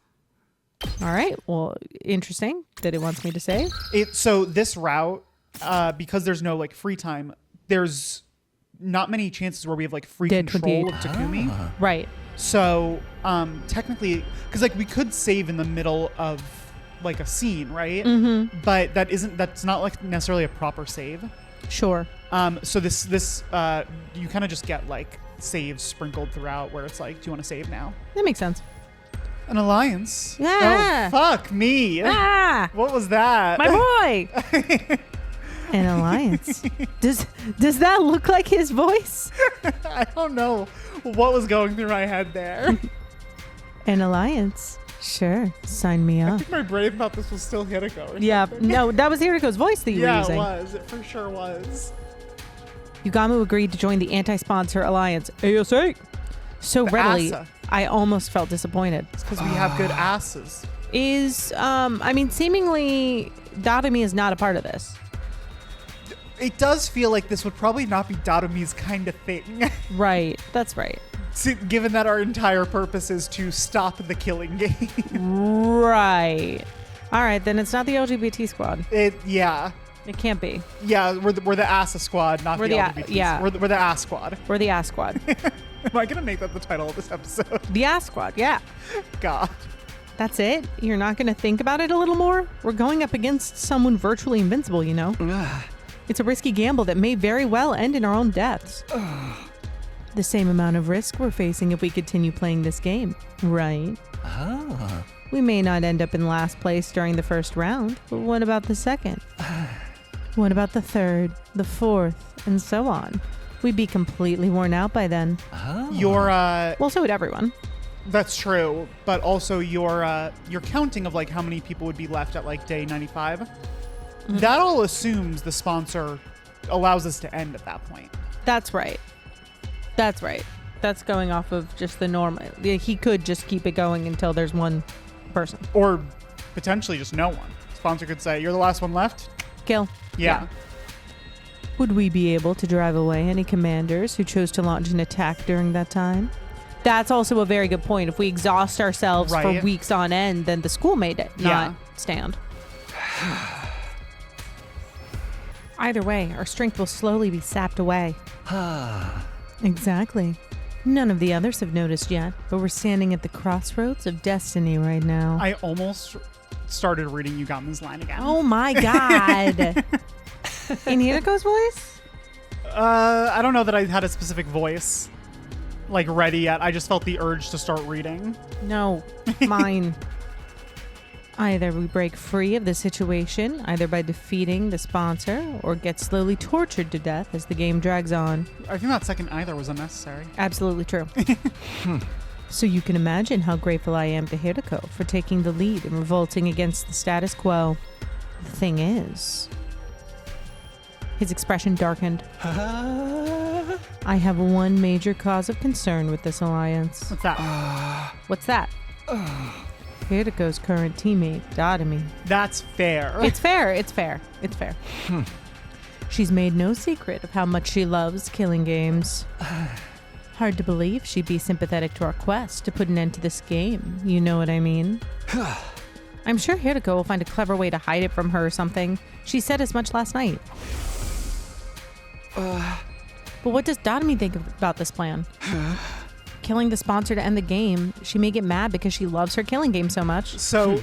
All right, well, interesting that it wants me to save. So this route, because there's no like free time, there's not many chances where we have like free Dead control 28. of Takumi. Right. So technically, because like we could save in the middle of like a scene, right? Mm-hmm. But that's not like necessarily a proper save. Sure. So this you kind of just get like saves sprinkled throughout where it's like, do you want to save now? That makes sense. An alliance? Yeah. Oh, fuck me. Ah! What was that? My boy! An alliance. Does that look like his voice? I don't know what was going through my head there. An alliance. Sure, sign me I up. think my brain thought this was still Hiruko. Yeah, no, that was Hiruko's voice that you were using. Yeah, it was. It for sure was. Yugamu agreed to join the anti-sponsor alliance ASA so The readily. ASA. I almost felt disappointed. It's because we have good asses. Seemingly Dadami is not a part of this. It does feel like this would probably not be Dadomi's kind of thing. Right, that's right. Given that our entire purpose is to stop the killing game. Right. All right, then it's not the LGBT squad. Yeah. It can't be. Yeah, we're the ASA squad, not the LGBT. Yeah. We're the ASA squad. We're the ass squad. Am I going to make that the title of this episode? The ass squad, yeah. God. That's it? You're not going to think about it a little more? We're going up against someone virtually invincible, you know? It's a risky gamble that may very well end in our own deaths. The same amount of risk we're facing if we continue playing this game, right? We may not end up in last place during the first round, but what about the second? What about the third, the fourth, and so on? We'd be completely worn out by then. Well, so would everyone. That's true, but also your counting of like how many people would be left at like day 95. Mm-hmm. That all assumes the sponsor allows us to end at that point. That's right. That's going off of just the norm. He could just keep it going until there's one person. Or potentially just no one. Sponsor could say, you're the last one left. Kill. Yeah. Would we be able to drive away any commanders who chose to launch an attack during that time? That's also a very good point. If we exhaust ourselves for weeks on end, then the school may not stand. Either way, our strength will slowly be sapped away. Exactly. None of the others have noticed yet, but we're standing at the crossroads of destiny right now. I almost started reading Yugamu's line again. Oh my god. In Hiruko's voice? I don't know that I had a specific voice like ready yet. I just felt the urge to start reading. No, mine. Either we break free of the situation, either by defeating the sponsor, or get slowly tortured to death as the game drags on. I think that second either was unnecessary. Absolutely true. So you can imagine how grateful I am to Hiruko for taking the lead and revolting against the status quo. The thing is... His expression darkened. I have one major cause of concern with this alliance. What's that? What's that? Hiruko's current teammate, Dadami. That's fair. It's fair. She's made no secret of how much she loves killing games. Hard to believe she'd be sympathetic to our quest to put an end to this game. You know what I mean? I'm sure Hiruko will find a clever way to hide it from her or something. She said as much last night. But what does Dadami think about this plan? Killing the sponsor to end the game. She may get mad because she loves her killing game so much. So,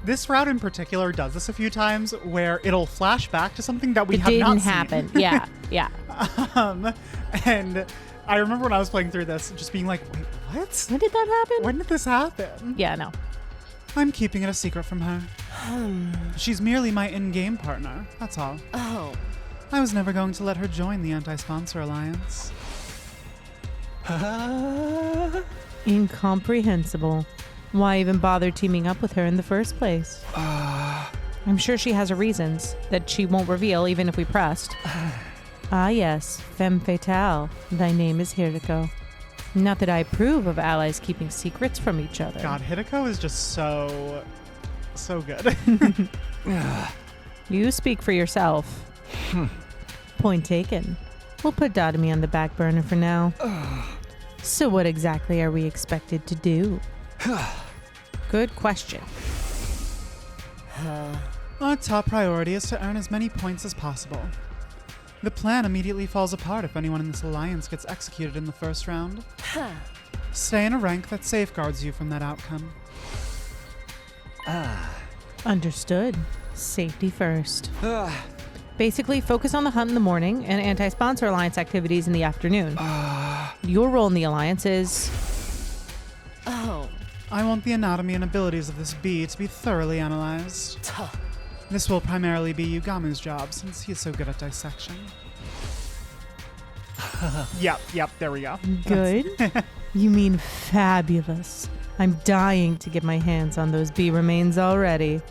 this route in particular does this a few times where it'll flash back to something that we have not seen. Didn't happen. Yeah. And I remember when I was playing through this, just being like, wait, what? When did that happen? When did this happen? Yeah, no. I'm keeping it a secret from her. She's merely my in-game partner, that's all. Oh. I was never going to let her join the anti-sponsor alliance. Incomprehensible. Why even bother teaming up with her in the first place? I'm sure she has her reasons that she won't reveal even if we pressed. Ah yes, femme fatale. Thy name is Hiruko. Not that I approve of allies keeping secrets from each other. God, Hiruko is just so good. You speak for yourself. Point taken. We'll put Dadami on the back burner for now. So what exactly are we expected to do? Good question. Our top priority is to earn as many points as possible. The plan immediately falls apart if anyone in this alliance gets executed in the first round. Stay in a rank that safeguards you from that outcome. Understood. Safety first. Basically, focus on the hunt in the morning and anti-sponsor alliance activities in the afternoon. Your role in the alliance is... Oh. I want the anatomy and abilities of this bee to be thoroughly analyzed. This will primarily be Yugamu's job, since he's so good at dissection. Yep, there we go. Good. You mean fabulous. I'm dying to get my hands on those bee remains already.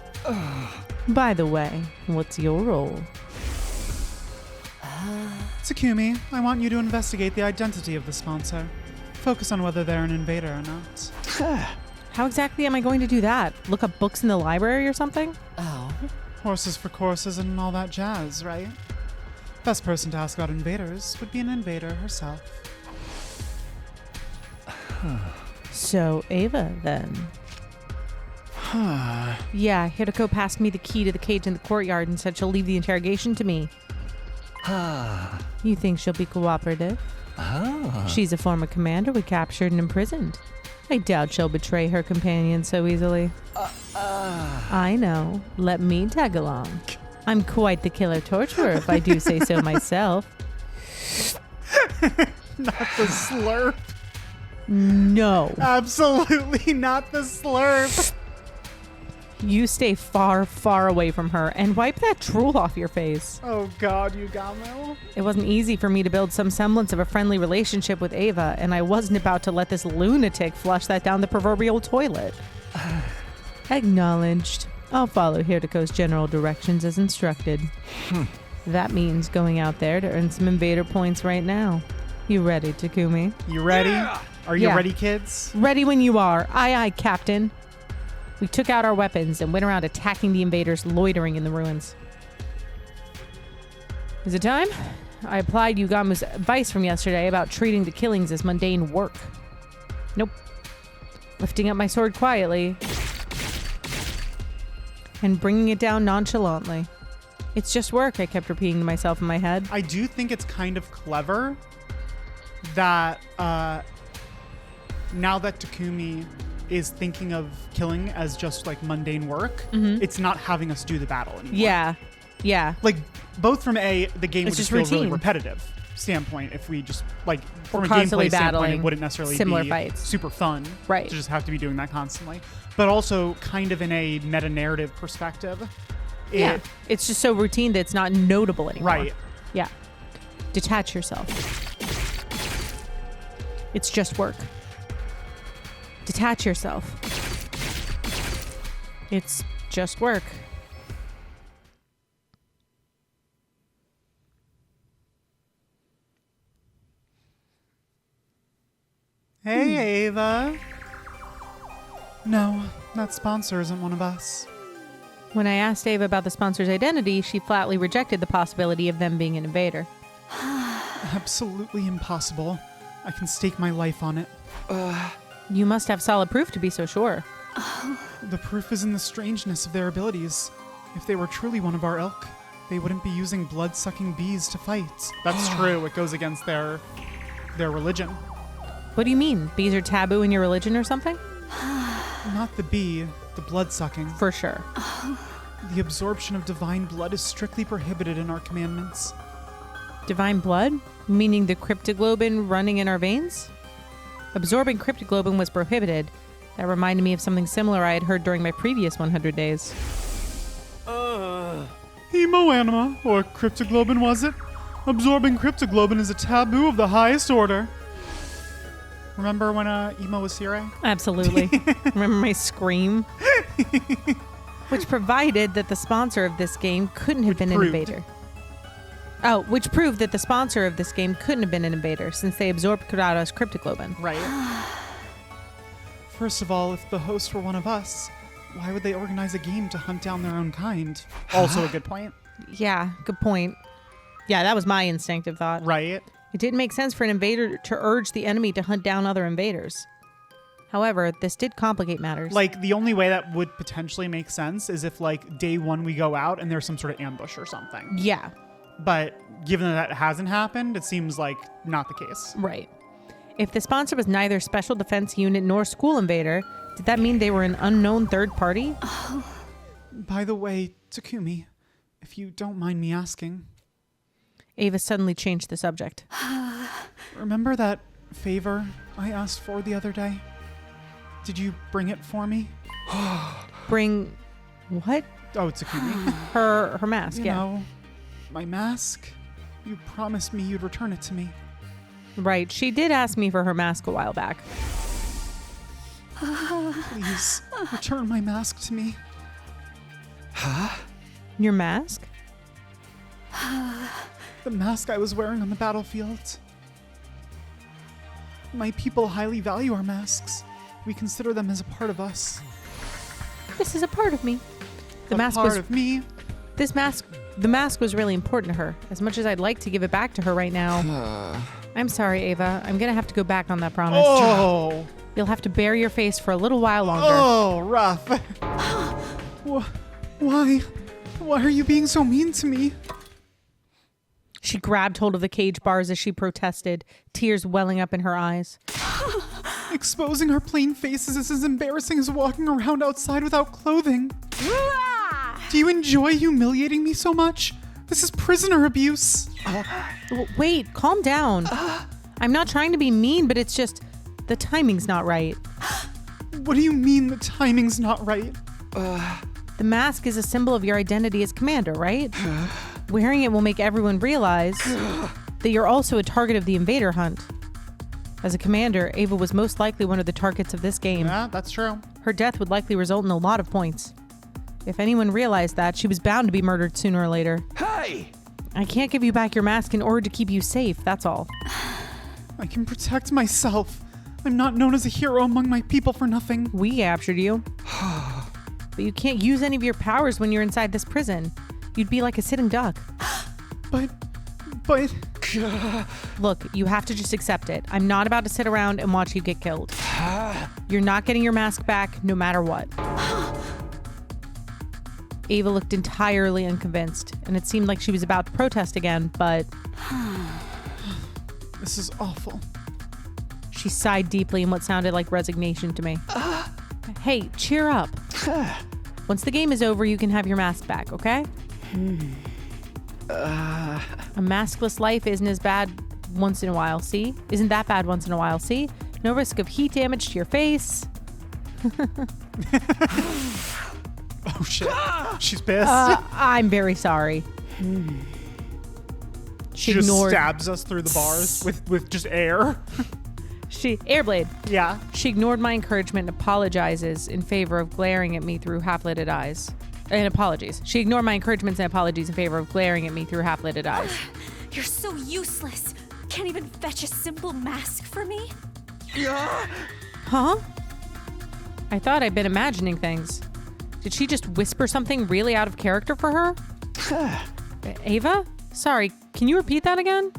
By the way, what's your role? Takumi, I want you to investigate the identity of the sponsor. Focus on whether they're an invader or not. How exactly am I going to do that? Look up books in the library or something? Oh. Horses for courses and all that jazz, right? Best person to ask about invaders would be an invader herself. So, Ava, then. Yeah, Hiruko passed me the key to the cage in the courtyard and said she'll leave the interrogation to me. You think she'll be cooperative? She's a former commander we captured and imprisoned. I doubt she'll betray her companion so easily. I know. Let me tag along. I'm quite the killer torturer, if I do say so myself. Not the slurp. No. Absolutely not the slurp. You stay far, far away from her and wipe that drool off your face. Oh God, Yugamo. It wasn't easy for me to build some semblance of a friendly relationship with Ava, and I wasn't about to let this lunatic flush that down the proverbial toilet. Acknowledged. I'll follow Hiruko's general directions as instructed. That means going out there to earn some invader points right now. You ready, Takumi? You ready? Yeah. Are you Yeah. ready, kids? Ready when you are. Aye, aye, Captain. We took out our weapons and went around attacking the invaders loitering in the ruins. Is it time? I applied Yugamu's advice from yesterday about treating the killings as mundane work. Nope. Lifting up my sword quietly and bringing it down nonchalantly. It's just work, I kept repeating to myself in my head. I do think it's kind of clever that now that Takumi is thinking of killing as just like mundane work, it's not having us do the battle anymore. Yeah. Like both from the game It's would just just feel routine. really repetitive standpoint if we just like from a constantly gameplay standpoint battling it wouldn't necessarily similar be fights. super fun Right. to just have to be doing that constantly. But also kind of in a meta narrative perspective. Yeah. It's just so routine that it's not notable anymore. Right. Yeah. Detach yourself. It's just work. Detach yourself. It's just work. Hey, Ava. No, that sponsor isn't one of us. When I asked Ava about the sponsor's identity, she flatly rejected the possibility of them being an invader. Absolutely impossible. I can stake my life on it. You must have solid proof to be so sure. The proof is in the strangeness of their abilities. If they were truly one of our ilk, they wouldn't be using blood-sucking bees to fight. That's true. It goes against their religion. What do you mean? Bees are taboo in your religion or something? Not the bee, the blood-sucking. For sure. The absorption of divine blood is strictly prohibited in our commandments. Divine blood? Meaning the cryptoglobin running in our veins? Absorbing cryptoglobin was prohibited. That reminded me of something similar I had heard during my previous 100 days. Hemoanima, or cryptoglobin was it? Absorbing cryptoglobin is a taboo of the highest order. Remember when Emo was Sirei? Absolutely. Remember my scream? Which provided that the sponsor of this game couldn't have been an invader. Oh, which proved that the sponsor of this game couldn't have been an invader since they absorbed Kurata's cryptoglobin. Right. First of all, if the hosts were one of us, why would they organize a game to hunt down their own kind? Also a good point. Yeah, good point. Yeah, that was my instinctive thought. Right. It didn't make sense for an invader to urge the enemy to hunt down other invaders. However, this did complicate matters. Like, the only way that would potentially make sense is if, like, day one we go out and there's some sort of ambush or something. Yeah. But given that hasn't happened, it seems like not the case. Right. If the sponsor was neither special defense unit nor school invader, did that mean they were an unknown third party? By the way, Takumi, if you don't mind me asking, Ava suddenly changed the subject. remember that favor I asked for the other day? Did you bring it for me? Bring what? Oh, Takumi. Her mask, You yeah. know, my mask? You promised me you'd return it to me. Right. She did ask me for her mask a while back. Please, return my mask to me. Your mask? The mask I was wearing on the battlefield. My people highly value our masks. We consider them as a part of us. This is a part of me. The mask was really important to her. As much as I'd like to give it back to her right now. I'm sorry, Ava. I'm gonna have to go back on that promise. Oh! You'll have to bear your face for a little while longer. Oh, rough. Why? Why are you being so mean to me? She grabbed hold of the cage bars as she protested, tears welling up in her eyes. Exposing our plain faces is as embarrassing as walking around outside without clothing. Do you enjoy humiliating me so much? This is prisoner abuse. Wait, calm down. I'm not trying to be mean, but it's just the timing's not right. What do you mean the timing's not right? The mask is a symbol of your identity as commander, right? Wearing it will make everyone realize that you're also a target of the invader hunt. As a commander, Ava was most likely one of the targets of this game. Yeah, that's true. Her death would likely result in a lot of points. If anyone realized that, she was bound to be murdered sooner or later. Hey! I can't give you back your mask in order to keep you safe, that's all. I can protect myself. I'm not known as a hero among my people for nothing. We captured you. But you can't use any of your powers when you're inside this prison. You'd be like a sitting duck. But... Look, you have to just accept it. I'm not about to sit around and watch you get killed. You're not getting your mask back, no matter what. Ava looked entirely unconvinced, and it seemed like she was about to protest again, but... This is awful. She sighed deeply in what sounded like resignation to me. Hey, cheer up. Once the game is over, you can have your mask back, okay? A maskless life isn't as bad once in a while, see? Isn't that bad once in a while, see? No risk of heat damage to your face. Oh shit. She's pissed. I'm very sorry. She just stabs us through the bars with just air. Airblade. Yeah. She ignored my encouragement and apologizes in favor of glaring at me through half-lidded eyes. And apologies. She ignored my encouragements and apologies in favor of glaring at me through half-lidded eyes. You're so useless. Can't even fetch a simple mask for me? Huh? I thought I'd been imagining things. Did she just whisper something really out of character for her? Ava? Sorry, can you repeat that again?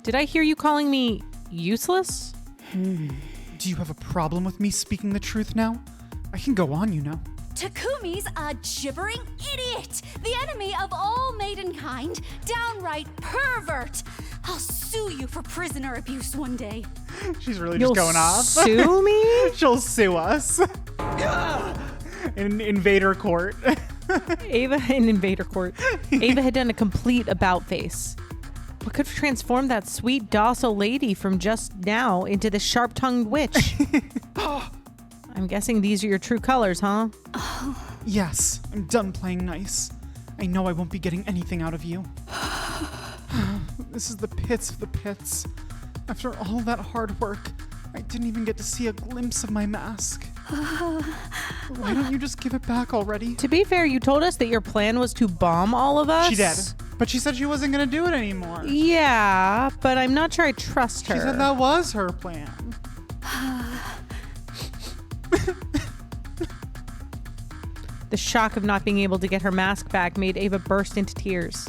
Did I hear you calling me useless? Do you have a problem with me speaking the truth now? I can go on, you know. Takumi's a gibbering idiot, the enemy of all maidenkind, downright pervert. I'll sue you for prisoner abuse one day. She's really just going off. Sue me? She'll sue us. In invader court. Ava in invader court. Ava had done a complete about face. What could have transformed that sweet, docile lady from just now into this sharp-tongued witch? I'm guessing these are your true colors, huh? Yes, I'm done playing nice. I know I won't be getting anything out of you. This is the pits of the pits. After all that hard work, I didn't even get to see a glimpse of my mask. Why don't you just give it back already? To be fair, you told us that your plan was to bomb all of us. She did. But she said she wasn't going to do it anymore. Yeah, but I'm not sure I trust her. She said that was her plan. The shock of not being able to get her mask back made Ava burst into tears.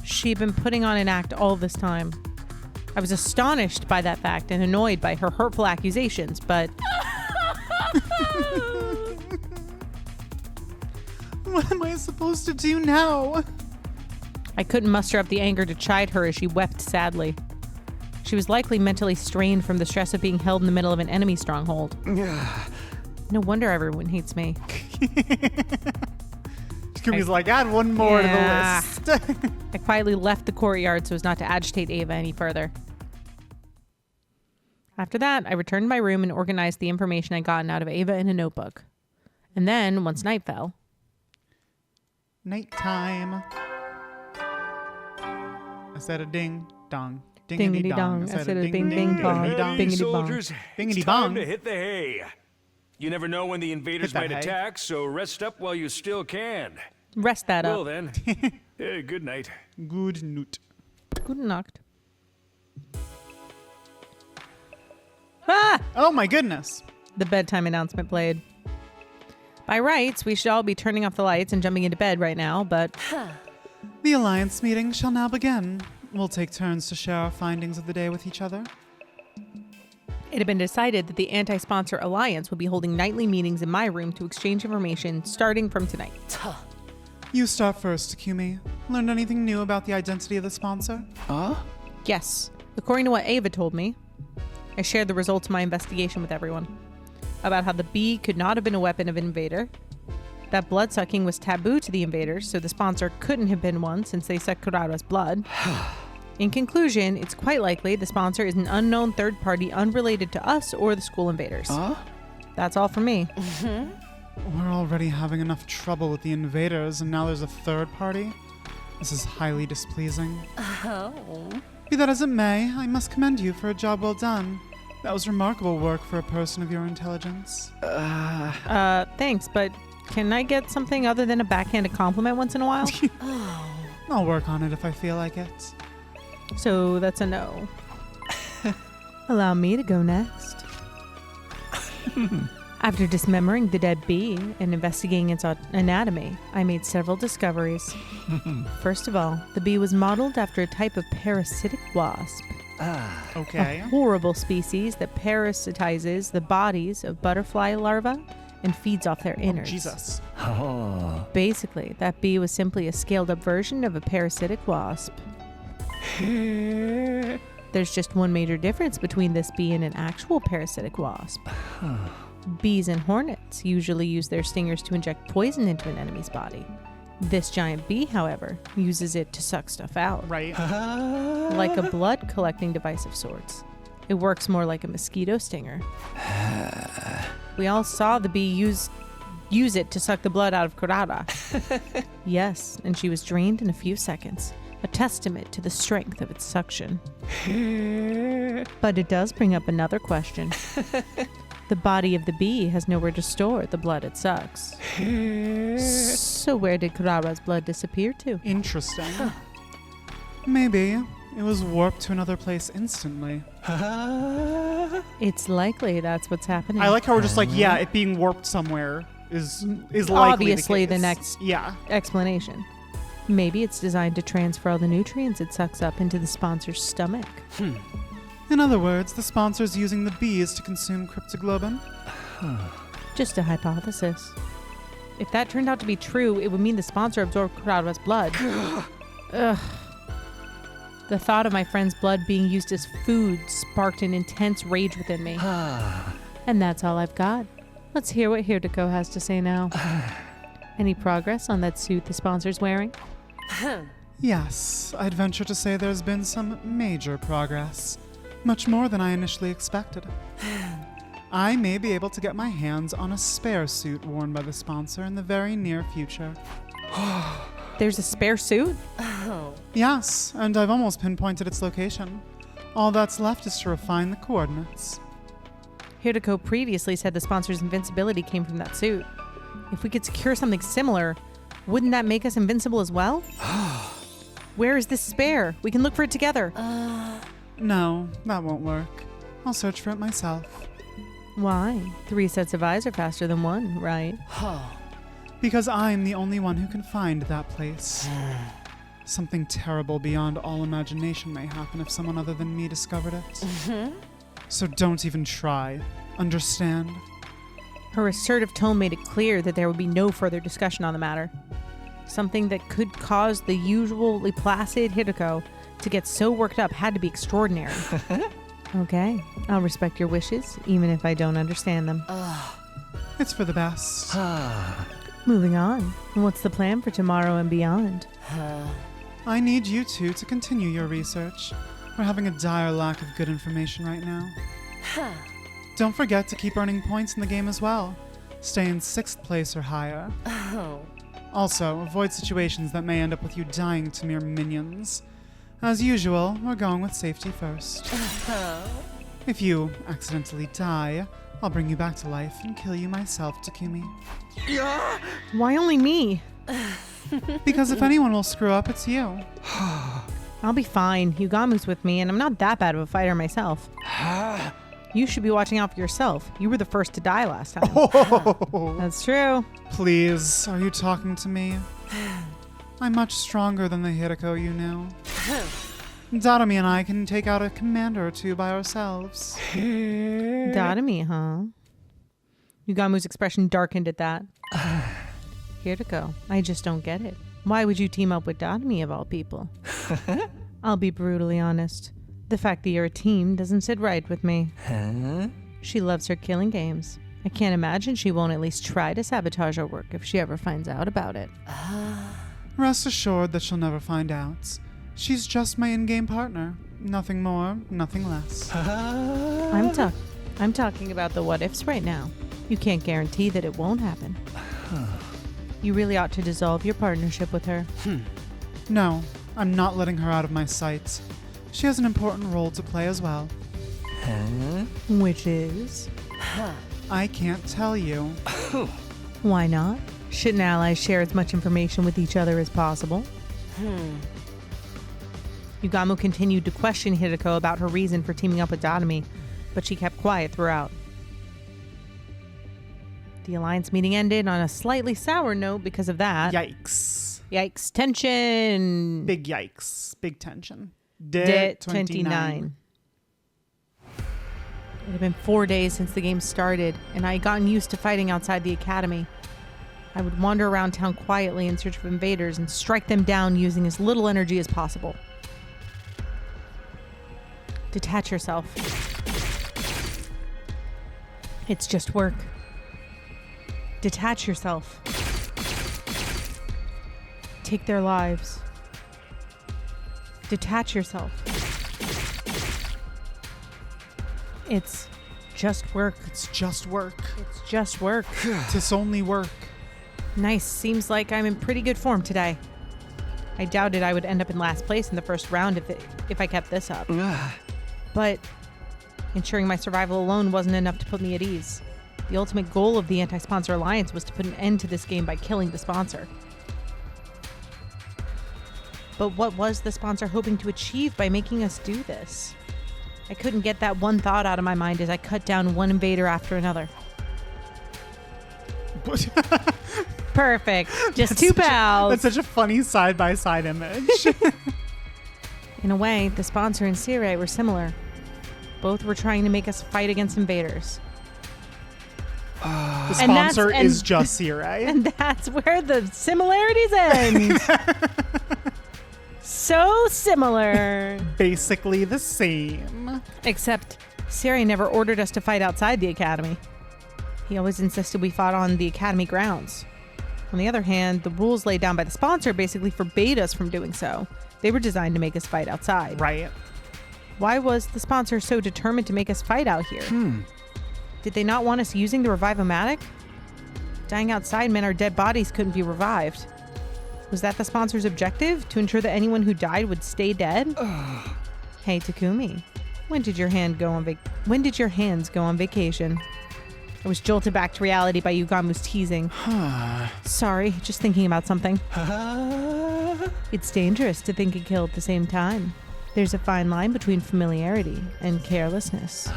She'd been putting on an act all this time. I was astonished by that fact and annoyed by her hurtful accusations, but... What am I supposed to do now? I couldn't muster up the anger to chide her as she wept sadly. She was likely mentally strained from the stress of being held in the middle of an enemy stronghold. No wonder everyone hates me. Takumi's like, add one more to the list. I quietly left the courtyard so as not to agitate Ava any further. After that, I returned to my room and organized the information I'd gotten out of Ava in a notebook. And then, once night fell... Nighttime. I said a ding, dong. Dingity Dingity dong. dong. I said it bing bing bong. Dingity dong. Hey, Bingity bong. soldiers, Bingity it's time bong. to hit the hay. You never know when the invaders Hit that might hay. attack, so rest up while you still can. Rest that Well up. then, good night. Good noot. Guten Nacht. Ah! Oh my goodness. The bedtime announcement played. By rights, we should all be turning off the lights and jumping into bed right now, but The Alliance meeting shall now begin. We'll take turns to share our findings of the day with each other. it had been decided that the anti-sponsor alliance would be holding nightly meetings in my room to exchange information starting from tonight. You start first, Takumi. Learned anything new about the identity of the sponsor? Yes, according to what Ava told me, I shared the results of my investigation with everyone. About how the bee could not have been a weapon of an invader, that blood-sucking was taboo to the invaders, so the sponsor couldn't have been one since they sucked Kurara's blood. In conclusion, it's quite likely the sponsor is an unknown third party unrelated to us or the school invaders. That's all for me. We're already having enough trouble with the invaders, and now there's a third party? This is highly displeasing. Be that as it may, I must commend you for a job well done. That was remarkable work for a person of your intelligence. Thanks, but can I get something other than a backhanded compliment once in a while? I'll work on it if I feel like it. So that's a no. Allow me to go next. After dismembering the dead bee and investigating its anatomy, I made several discoveries. First of all, the bee was modeled after a type of parasitic wasp. Okay. A horrible species that parasitizes the bodies of butterfly larvae and feeds off their innards. Jesus. Basically, that bee was simply a scaled-up version of a parasitic wasp. There's just one major difference between this bee and an actual parasitic wasp. Bees and hornets usually use their stingers to inject poison into an enemy's body. This giant bee, however, uses it to suck stuff out. Right. Like a blood collecting device of sorts. It works more like a mosquito stinger. We all saw the bee use it to suck the blood out of Kurara. Yes, and she was drained in a few seconds. A testament to the strength of its suction. But it does bring up another question. The body of the bee has nowhere to store the blood it sucks. So where did Kurara's blood disappear to? Interesting. Maybe it was warped to another place instantly. It's likely that's what's happening. I like how we're just like, yeah, it being warped somewhere is likely Obviously the the case. next Yeah. explanation. Maybe it's designed to transfer all the nutrients it sucks up into the sponsor's stomach. In other words, the sponsor's using the bees to consume cryptoglobin. Just a hypothesis. If that turned out to be true, it would mean the sponsor absorbed Kurara's blood. Ugh. The thought of my friend's blood being used as food sparked an intense rage within me. And that's all I've got. Let's hear what Hiruko has to say now. Any progress on that suit the sponsor's wearing? Yes, I'd venture to say there's been some major progress. Much more than I initially expected. I may be able to get my hands on a spare suit worn by the sponsor in the very near future. There's a spare suit? Yes, and I've almost pinpointed its location. All that's left is to refine the coordinates. Hiruko previously said the sponsor's invincibility came from that suit. If we could secure something similar, wouldn't that make us invincible as well? Where is this spare? We can look for it together. No, that won't work. I'll search for it myself. Why? 3 sets of eyes are faster than 1, right? Because I'm the only one who can find that place. Something terrible beyond all imagination may happen if someone other than me discovered it. So don't even try. Understand? Her assertive tone made it clear that there would be no further discussion on the matter. Something that could cause the usually placid Hiruko to get so worked up had to be extraordinary. Okay, I'll respect your wishes, even if I don't understand them. It's for the best. Moving on. What's the plan for tomorrow and beyond? I need you two to continue your research. We're having a dire lack of good information right now. Don't forget to keep earning points in the game as well. Stay in 6th place or higher. Also, avoid situations that may end up with you dying to mere minions. As usual, we're going with safety first. If you accidentally die, I'll bring you back to life and kill you myself, Takumi. Why only me? Because if anyone will screw up, it's you. I'll be fine. Yugamu's with me, and I'm not that bad of a fighter myself. You should be watching out for yourself. You were the first to die last time. That's true. Please, are you talking to me? I'm much stronger than the Hiruko you knew. Datami and I can take out a commander or two by ourselves. Datami, huh? Yugamu's expression darkened at that. Hiruko, I just don't get it. Why would you team up with Datami of all people? I'll be brutally honest. The fact that you're a team doesn't sit right with me. She loves her killing games. I can't imagine she won't at least try to sabotage our work if she ever finds out about it. Rest assured that she'll never find out. She's just my in-game partner. Nothing more, nothing less. I'm talking about the what-ifs right now. You can't guarantee that it won't happen. You really ought to dissolve your partnership with her. No, I'm not letting her out of my sight. She has an important role to play as well. Which is? I can't tell you. Why not? Shouldn't allies share as much information with each other as possible? Yugamu continued to question Hiruko about her reason for teaming up with Datami, but she kept quiet throughout. The alliance meeting ended on a slightly sour note because of that. Yikes. Yikes. Tension. Big yikes. Big tension. Det 29. It had been 4 days since the game started, and I had gotten used to fighting outside the academy. I would wander around town quietly in search of invaders and strike them down using as little energy as possible. Detach yourself. It's just work. Detach yourself. Take their lives. Detach yourself. It's just work. It's just work. It's just work. Tis only work. Nice. Seems like I'm in pretty good form today. I doubted I would end up in last place in the first round if I kept this up. But ensuring my survival alone wasn't enough to put me at ease. The ultimate goal of the Anti-Sponsor Alliance was to put an end to this game by killing the sponsor. But what was the sponsor hoping to achieve by making us do this? I couldn't get that one thought out of my mind as I cut down one invader after another. Perfect. Just two pals. That's such a funny side-by-side image. In a way, the sponsor and Sirei were similar. Both were trying to make us fight against invaders. The sponsor is just Sirei. And that's where the similarities end. So similar. Basically the same. Except Sirei never ordered us to fight outside the academy. He always insisted we fought on the academy grounds. On the other hand, the rules laid down by the sponsor basically forbade us from doing so. They were designed to make us fight outside. Right. Why was the sponsor so determined to make us fight out here? Did they not want us using the Revive-O-Matic? Dying outside meant our dead bodies couldn't be revived. Was that the sponsor's objective? To ensure that anyone who died would stay dead? Hey, Takumi. When did your hands go on vacation? I was jolted back to reality by Yugamu's teasing. Sorry, just thinking about something. It's dangerous to think and kill at the same time. There's a fine line between familiarity and carelessness.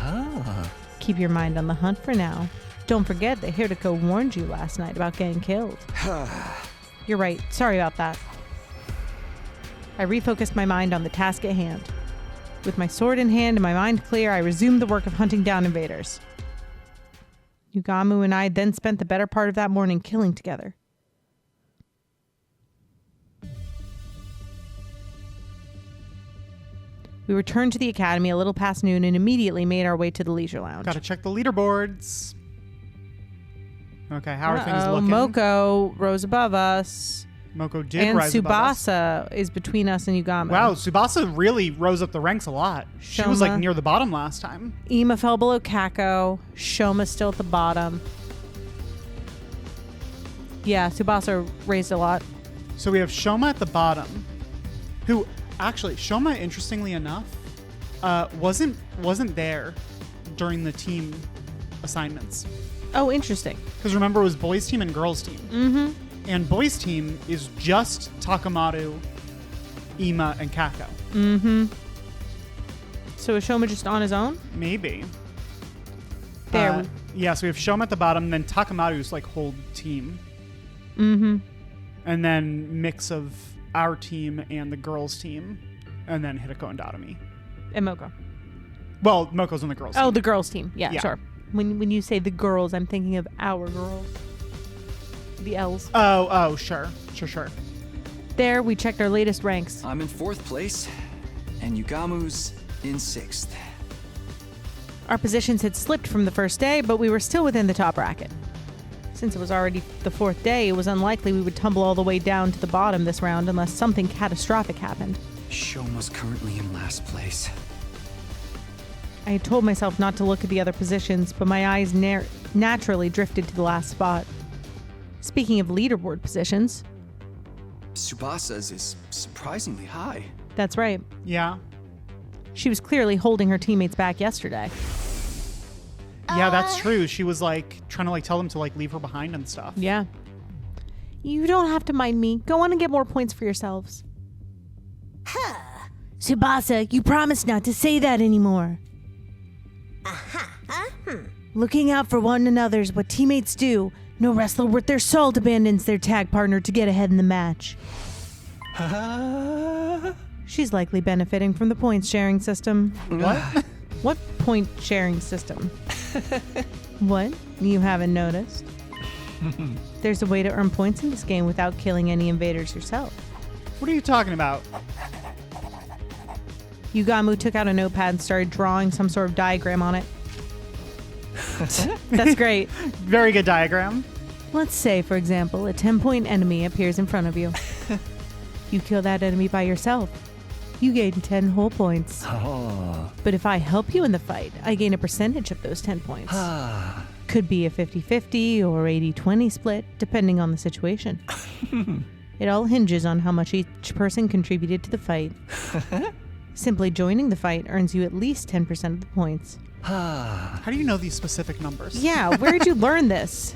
Keep your mind on the hunt for now. Don't forget that Hiruko warned you last night about getting killed. You're right. Sorry about that. I refocused my mind on the task at hand. With my sword in hand and my mind clear, I resumed the work of hunting down invaders. Yugamu and I then spent the better part of that morning killing together. We returned to the academy a little past noon and immediately made our way to the leisure lounge. Gotta check the leaderboards. Okay, how are things looking? Moko rose above us. Moko did rise above us. And Tsubasa is between us and Yugamu. Wow, Tsubasa really rose up the ranks a lot. She was like near the bottom last time. Ima fell below Kako. Shoma's still at the bottom. Yeah, Tsubasa raised a lot. So we have Shoma at the bottom, who Actually, Shoma, interestingly enough, wasn't there during the team assignments. Oh, interesting. Because remember, it was boys team and girls team. Mm-hmm. And boys team is just Takamaru, Ima, and Kako. Mm-hmm. So is Shoma just on his own? Maybe. There. Yeah, so we have Shoma at the bottom, then Takamaru's like whole team. Mm-hmm. And then mix of our team and the girls team. And then Hiruko and Dadami. And Moko. Well, Moko's on the girls team. Oh, the girls team. Yeah, Yeah. sure. When you say the girls, I'm thinking of our girls. The L's. Oh, sure. There, we checked our latest ranks. I'm in 4th place, and Yugamu's in 6th. Our positions had slipped from the first day, but we were still within the top bracket. Since it was already the 4th day, it was unlikely we would tumble all the way down to the bottom this round unless something catastrophic happened. Shoma's currently in last place. I had told myself not to look at the other positions, but my eyes naturally drifted to the last spot. Speaking of leaderboard positions... Tsubasa's is surprisingly high. That's right. Yeah. She was clearly holding her teammates back yesterday. Yeah, that's true. She was like trying to like tell them to like leave her behind and stuff. Yeah. You don't have to mind me. Go on and get more points for yourselves. Tsubasa, you promised not to say that anymore. Looking out for one another is what teammates do. No wrestler worth their salt abandons their tag partner to get ahead in the match. She's likely benefiting from the points sharing system. What? What point sharing system? What? You haven't noticed? There's a way to earn points in this game without killing any invaders yourself. What are you talking about? Yugamu took out a notepad and started drawing some sort of diagram on it. That's great. Very good diagram. Let's say, for example, a 10-point enemy appears in front of you. You kill that enemy by yourself. You gain 10 whole points. Oh. But if I help you in the fight, I gain a percentage of those 10 points. Could be a 50-50 or 80-20 split, depending on the situation. It all hinges on how much each person contributed to the fight. Simply joining the fight earns you at least 10% of the points. How do you know these specific numbers? Yeah, where did you learn this?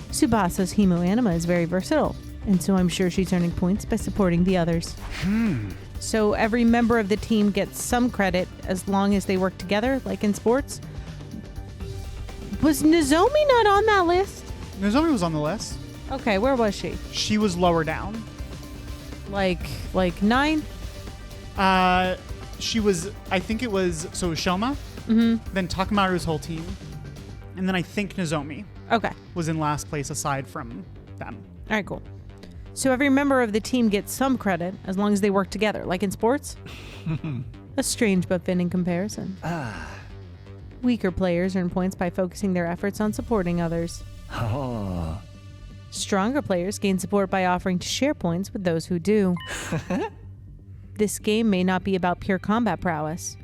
Tsubasa's Hemoanima is very versatile, and so I'm sure she's earning points by supporting the others. So every member of the team gets some credit as long as they work together, like in sports. Was Nozomi not on that list? Nozomi was on the list. Okay, where was she? She was lower down. Like 9? She was, I think it was, so it was Shoma, then Takamaru's whole team, and then I think Nozomi Okay. was in last place aside from them. All right, cool. So every member of the team gets some credit as long as they work together, like in sports? A strange but fitting comparison. Weaker players earn points by focusing their efforts on supporting others. Stronger players gain support by offering to share points with those who do. This game may not be about pure combat prowess,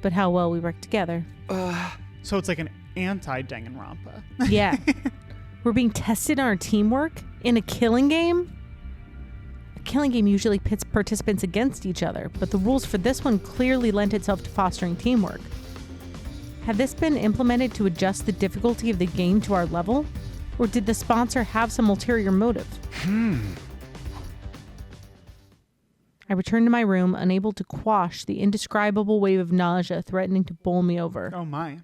but how well we work together. So it's like an anti-Danganronpa. Yeah. We're being tested on our teamwork in a killing game? A killing game usually pits participants against each other, but the rules for this one clearly lent itself to fostering teamwork. Had this been implemented to adjust the difficulty of the game to our level? Or did the sponsor have some ulterior motive? I returned to my room, unable to quash the indescribable wave of nausea threatening to bowl me over. Oh my.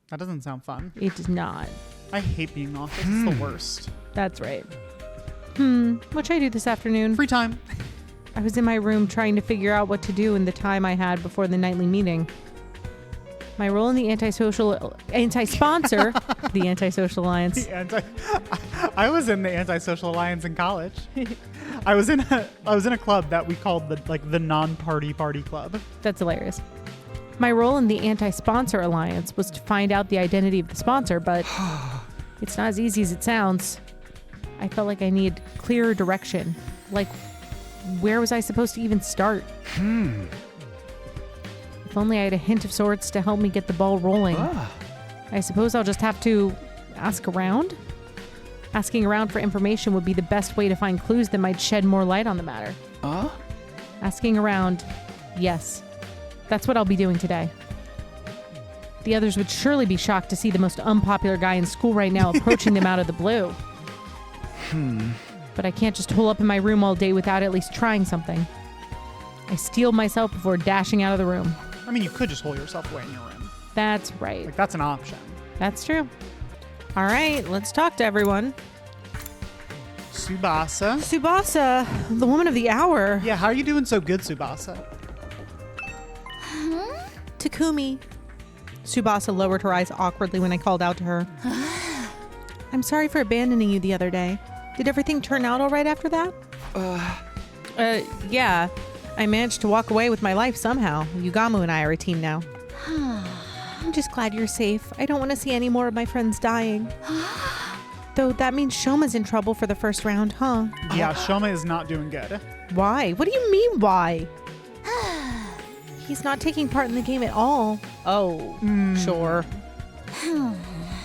That doesn't sound fun. It does not. I hate being nauseous. It's the worst. That's right. What should I do this afternoon? Free time. I was in my room trying to figure out what to do in the time I had before the nightly meeting. My role in the anti-sponsor, the Antisocial Alliance. I was in the Antisocial Alliance in college. I was in a club that we called the non-party club. That's hilarious. My role in the Anti-Sponsor Alliance was to find out the identity of the sponsor, but it's not as easy as it sounds. I felt like I needed clearer direction. Like, where was I supposed to even start? If only I had a hint of sorts to help me get the ball rolling. I suppose I'll just have to ask around? Asking around for information would be the best way to find clues that might shed more light on the matter. Asking around. Yes. That's what I'll be doing today. The others would surely be shocked to see the most unpopular guy in school right now approaching them out of the blue. But I can't just hole up in my room all day without at least trying something. I steeled myself before dashing out of the room. I mean, you could just hole yourself away in your room. That's right. Like, that's an option. That's true. All right, let's talk to everyone. Tsubasa. Tsubasa, the woman of the hour. Yeah, how are you doing so good, Tsubasa? Takumi. Tsubasa lowered her eyes awkwardly when I called out to her. I'm sorry for abandoning you the other day. Did everything turn out all right after that? Yeah. I managed to walk away with my life somehow. Yugamu and I are a team now. I'm just glad you're safe. I don't want to see any more of my friends dying. Though that means Shoma's in trouble for the first round, huh? Yeah, Shoma is not doing good. Why? What do you mean, why? He's not taking part in the game at all. Oh, sure.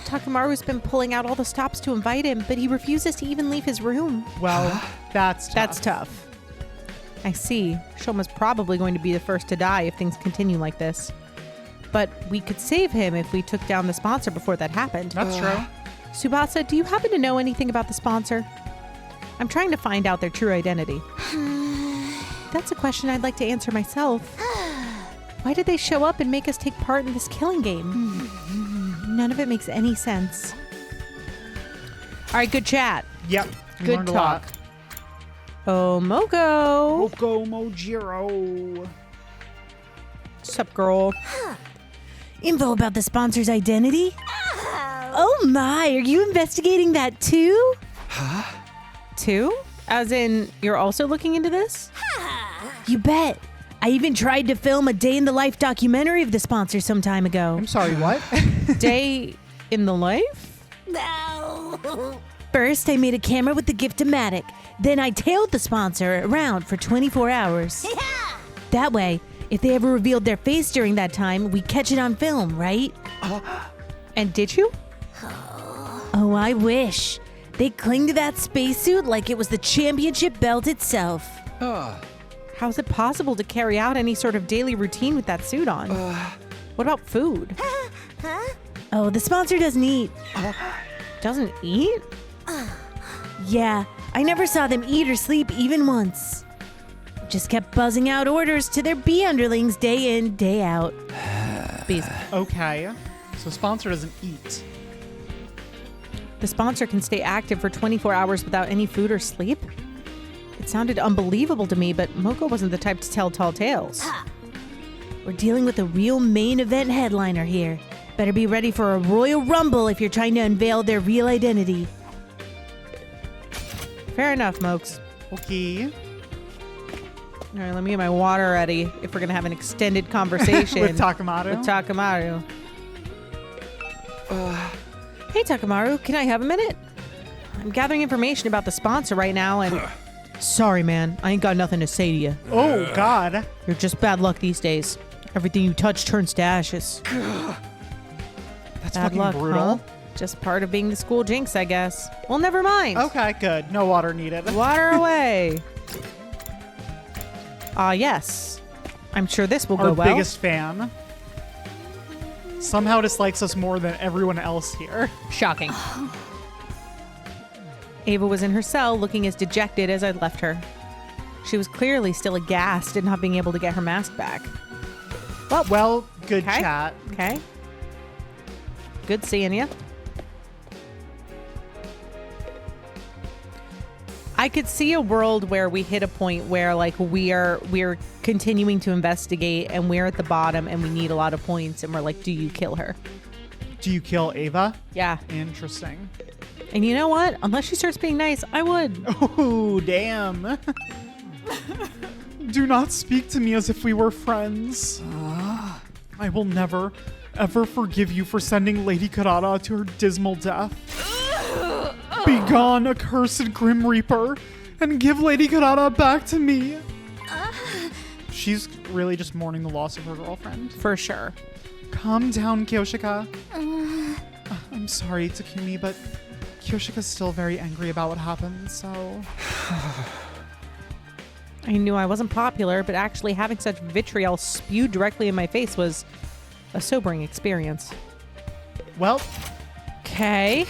Takamaru's been pulling out all the stops to invite him, but he refuses to even leave his room. Well, that's tough. That's tough. I see. Shoma's probably going to be the first to die if things continue like this. But we could save him if we took down the sponsor before that happened. That's true. Tsubasa, do you happen to know anything about the sponsor? I'm trying to find out their true identity. That's a question I'd like to answer myself. Why did they show up and make us take part in this killing game? None of it makes any sense. All right, good chat. Yep. We Good learned talk. a lot. Oh, Moko. Oko Mojiro. What's up, girl? Info about the sponsor's identity? Oh my, are you investigating that too? Two? As in, you're also looking into this? You bet. I even tried to film a day in the life documentary of the sponsor some time ago. I'm sorry, what? Day in the life? No. First, I made a camera with the Gift-O-Matic. Then I tailed the sponsor around for 24 hours. That way, if they ever revealed their face during that time, we catch it on film, right? And did you? Oh, I wish. They cling to that spacesuit like it was the championship belt itself. How is it possible to carry out any sort of daily routine with that suit on? What about food? Oh, the sponsor doesn't eat. Doesn't eat? Yeah, I never saw them eat or sleep even once. Just kept buzzing out orders to their bee underlings day in, day out. Bees. Okay. So sponsor doesn't eat. The sponsor can stay active for 24 hours without any food or sleep? It sounded unbelievable to me, but Moko wasn't the type to tell tall tales. We're dealing with a real main event headliner here. Better be ready for a royal rumble if you're trying to unveil their real identity. Fair enough, Mokes. Okay. All right, let me get my water ready if we're going to have an extended conversation. With Takamaru? With Takamaru. Hey, Takamaru, can I have a minute? I'm gathering information about the sponsor right now and... Sorry, man. I ain't got nothing to say to you. Oh, God. You're just bad luck these days. Everything you touch turns to ashes. That's Bad fucking luck, brutal. huh? Just part of being the school jinx, I guess. Well, never mind. Okay, good. No water needed. Water away. Yes. I'm sure this will Our go well. biggest fan somehow dislikes us more than everyone else here. Shocking. Ava was in her cell looking as dejected as I'd left her. She was clearly still aghast at not being able to get her mask back. Well, good Okay. chat. Okay. Good seeing you. I could see a world where we hit a point where like we're continuing to investigate and we're at the bottom and we need a lot of points and we're like, do you kill her? Do you kill Ava? Yeah. Interesting. And you know what? Unless she starts being nice, I would. Oh, damn. Do not speak to me as if we were friends. I will never, ever forgive you for sending Lady Karada to her dismal death. Begone, accursed Grim Reaper, and give Lady Karada back to me. She's really just mourning the loss of her girlfriend. For sure. Calm down, Kyoshika. I'm sorry, Takumi, but Kyoshika's still very angry about what happened, so... I knew I wasn't popular, but actually having such vitriol spewed directly in my face was a sobering experience. Well. Okay.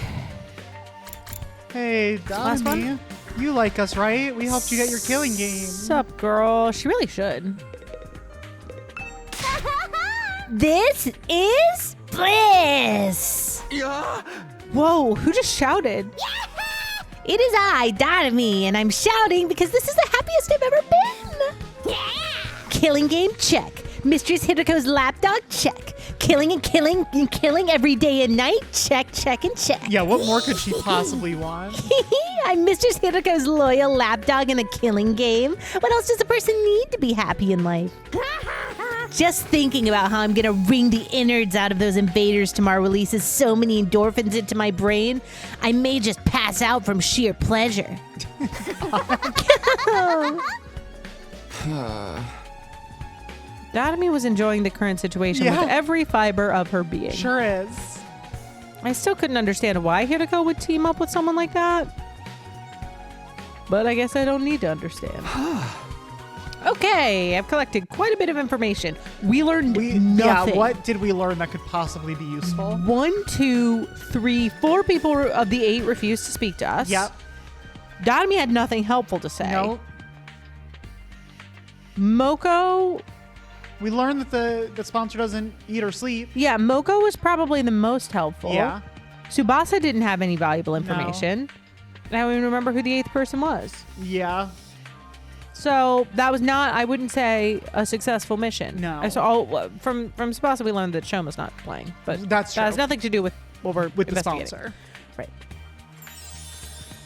Hey, Takumi. You like us, right? We helped you get your killing game. Sup, girl? She really should. This is bliss. Yeah. Whoa, who just shouted? It is I, Takumi, and I'm shouting because this is the happiest I've ever been. Killing game, check. Mistress Hiruko's lapdog, check. Killing and killing and killing every day and night, check, check, and check. Yeah, what more could she possibly want? I'm Mistress Hiruko's loyal lapdog in a killing game. What else does a person need to be happy in life? Just thinking about how I'm gonna wring the innards out of those invaders tomorrow releases so many endorphins into my brain, I may just pass out from sheer pleasure. Takumi was enjoying the current situation with every fiber of her being. Sure is. I still couldn't understand why Hiruko would team up with someone like that. But I guess I don't need to understand. Okay, I've collected quite a bit of information. We learned nothing. Yeah, what did we learn that could possibly be useful? 1, 2, 3, 4 people of the 8 refused to speak to us. Yep. Takumi had nothing helpful to say. No. Moko... We learned that the sponsor doesn't eat or sleep. Yeah, Moko was probably the most helpful. Yeah. Tsubasa didn't have any valuable information. No. I don't even remember who the 8th person was. Yeah. So that was not, I wouldn't say, a successful mission. No. So from Tsubasa we learned that Shoma's not playing. But that's true. That has nothing to do with what we're with the investigating. sponsor. Right.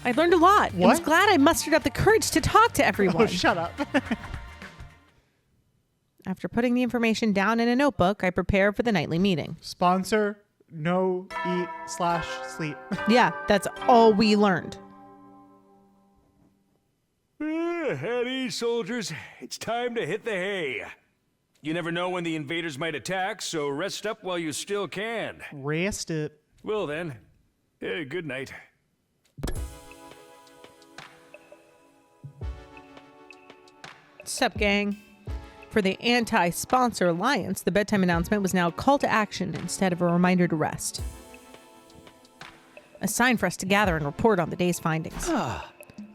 I learned a lot. What? I was glad I mustered up the courage to talk to everyone. Oh, shut up. After putting the information down in a notebook, I prepare for the nightly meeting. Sponsor, no eat / sleep. Yeah, that's all we learned. At ease, soldiers. It's time to hit the hay. You never know when the invaders might attack, so rest up while you still can. Rest it. Well then, good night. Sup, gang? For the anti-sponsor alliance, the bedtime announcement was now a call to action instead of a reminder to rest. A sign for us to gather and report on the day's findings.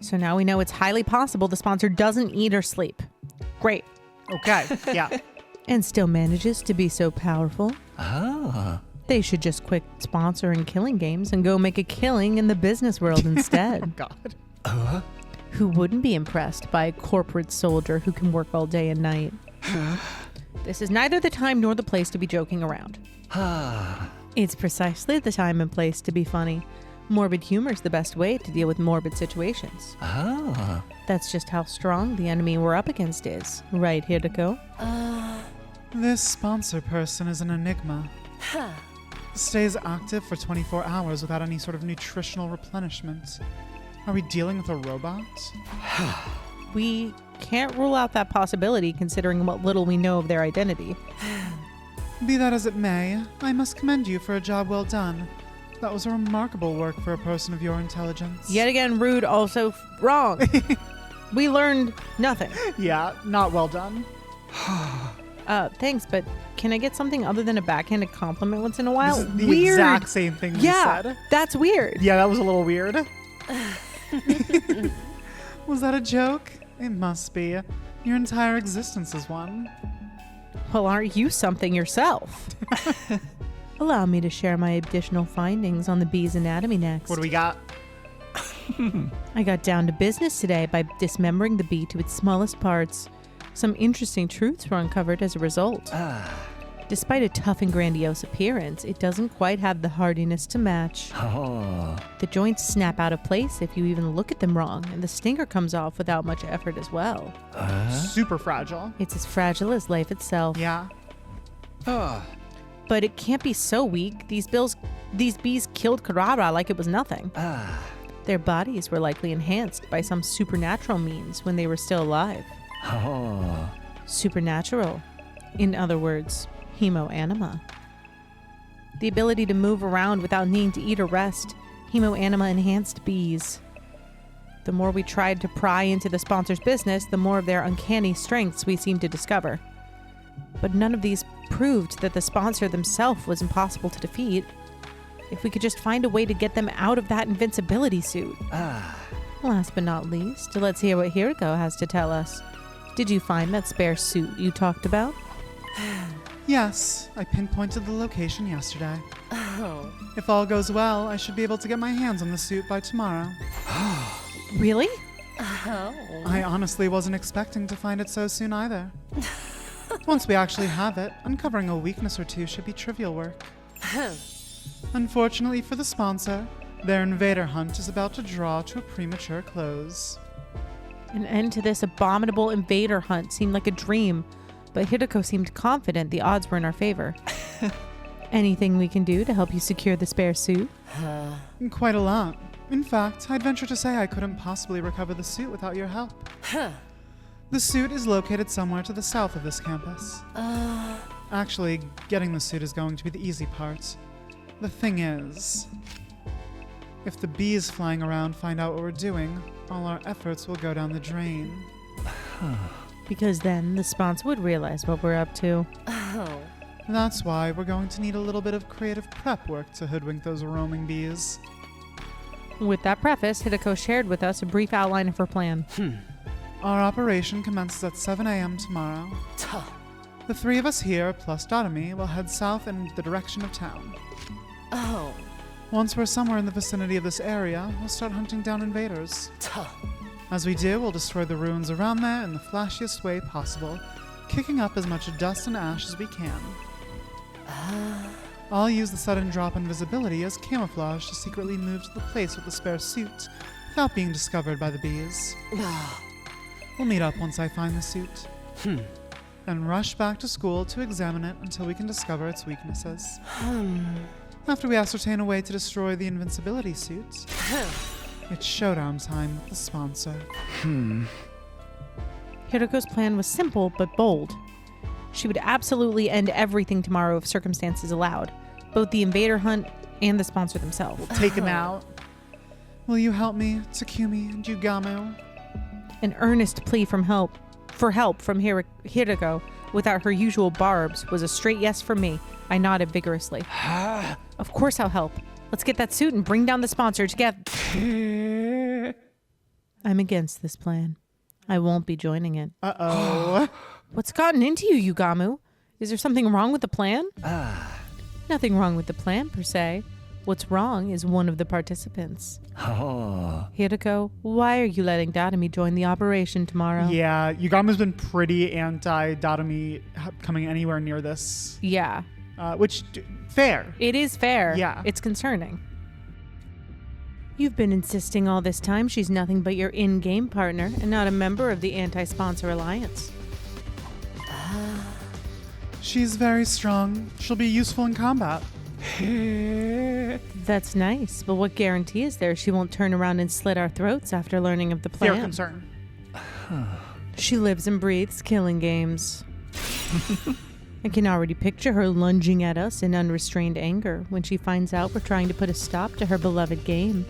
So now we know it's highly possible the sponsor doesn't eat or sleep. Great. Okay, yeah. And still manages to be so powerful. They should just quit sponsoring killing games and go make a killing in the business world instead. God. Who wouldn't be impressed by a corporate soldier who can work all day and night? This is neither the time nor the place to be joking around. It's precisely the time and place to be funny. Morbid humor's the best way to deal with morbid situations. That's just how strong the enemy we're up against is. Right, Hiruko? This sponsor person is an enigma. Stays active for 24 hours without any sort of nutritional replenishment. Are we dealing with a robot? We can't rule out that possibility considering what little we know of their identity. Be that as it may, I must commend you for a job well done. That was a remarkable work for a person of your intelligence. Yet again, rude, also wrong. We learned nothing. Yeah, not well done. Thanks, but can I get something other than a backhanded compliment once in a while? This is the Weird. exact same thing you said. That's weird. Yeah, that was a little weird. Was that a joke? It must be. Your entire existence is one. Well, aren't you something yourself? Allow me to share my additional findings on the bee's anatomy next. What do we got? I got down to business today by dismembering the bee to its smallest parts. Some interesting truths were uncovered as a result. Despite a tough and grandiose appearance, it doesn't quite have the hardiness to match. The joints snap out of place if you even look at them wrong, and the stinger comes off without much effort as well. Super fragile. It's as fragile as life itself. Yeah. But it can't be so weak. These bees killed Karara like it was nothing. Their bodies were likely enhanced by some supernatural means when they were still alive. Supernatural. In other words, Hemoanima. The ability to move around without needing to eat or rest. Hemoanima enhanced bees. The more we tried to pry into the sponsor's business, the more of their uncanny strengths we seemed to discover. But none of these proved that the sponsor themselves was impossible to defeat. If we could just find a way to get them out of that invincibility suit. Last but not least, let's hear what Hiruko has to tell us. Did you find that spare suit you talked about? Yes, I pinpointed the location yesterday. Oh. If all goes well, I should be able to get my hands on the suit by tomorrow. Really? Oh. I honestly wasn't expecting to find it so soon either. Once we actually have it, uncovering a weakness or two should be trivial work. Unfortunately for the sponsor, their invader hunt is about to draw to a premature close. An end to this abominable invader hunt seemed like a dream, but Hiruko seemed confident the odds were in our favor. Anything we can do to help you secure the spare suit? Quite a lot. In fact, I'd venture to say I couldn't possibly recover the suit without your help. The suit is located somewhere to the south of this campus. Actually, getting the suit is going to be the easy part. The thing is, if the bees flying around find out what we're doing, all our efforts will go down the drain. Because then the sponsor would realize what we're up to. Oh. That's why we're going to need a little bit of creative prep work to hoodwink those roaming bees. With that preface, Hiruko shared with us a brief outline of her plan. Our operation commences at 7 a.m. tomorrow. The three of us here, plus Datami, will head south in the direction of town. Oh. Once we're somewhere in the vicinity of this area, we'll start hunting down invaders. As we do, we'll destroy the ruins around there in the flashiest way possible, kicking up as much dust and ash as we can. I'll use the sudden drop in visibility as camouflage to secretly move to the place with the spare suit without being discovered by the bees. We'll meet up once I find the suit. And rush back to school to examine it until we can discover its weaknesses. After we ascertain a way to destroy the invincibility suit, it's showdown time with the sponsor. Hiruko's plan was simple but bold. She would absolutely end everything tomorrow if circumstances allowed, both the invader hunt and the sponsor themselves. We'll take him out. Will you help me, Takumi and Yugamu? An earnest plea for help from Hiruko without her usual barbs was a straight yes from me. I nodded vigorously. Of course I'll help. Let's get that suit and bring down the sponsor together. I'm against this plan. I won't be joining it. Uh-oh. What's gotten into you, Yugamu? Is there something wrong with the plan? Nothing wrong with the plan, per se. What's wrong is one of the participants. Hiruko, why are you letting Datami join the operation tomorrow? Yeah, Yugamu's been pretty anti-Datami coming anywhere near this. Yeah. Fair. It is fair. Yeah. It's concerning. You've been insisting all this time she's nothing but your in-game partner and not a member of the anti-sponsor alliance. She's very strong. She'll be useful in combat. That's nice, but what guarantee is there she won't turn around and slit our throats after learning of the plan? Fair concern. She lives and breathes killing games. I can already picture her lunging at us in unrestrained anger when she finds out we're trying to put a stop to her beloved game.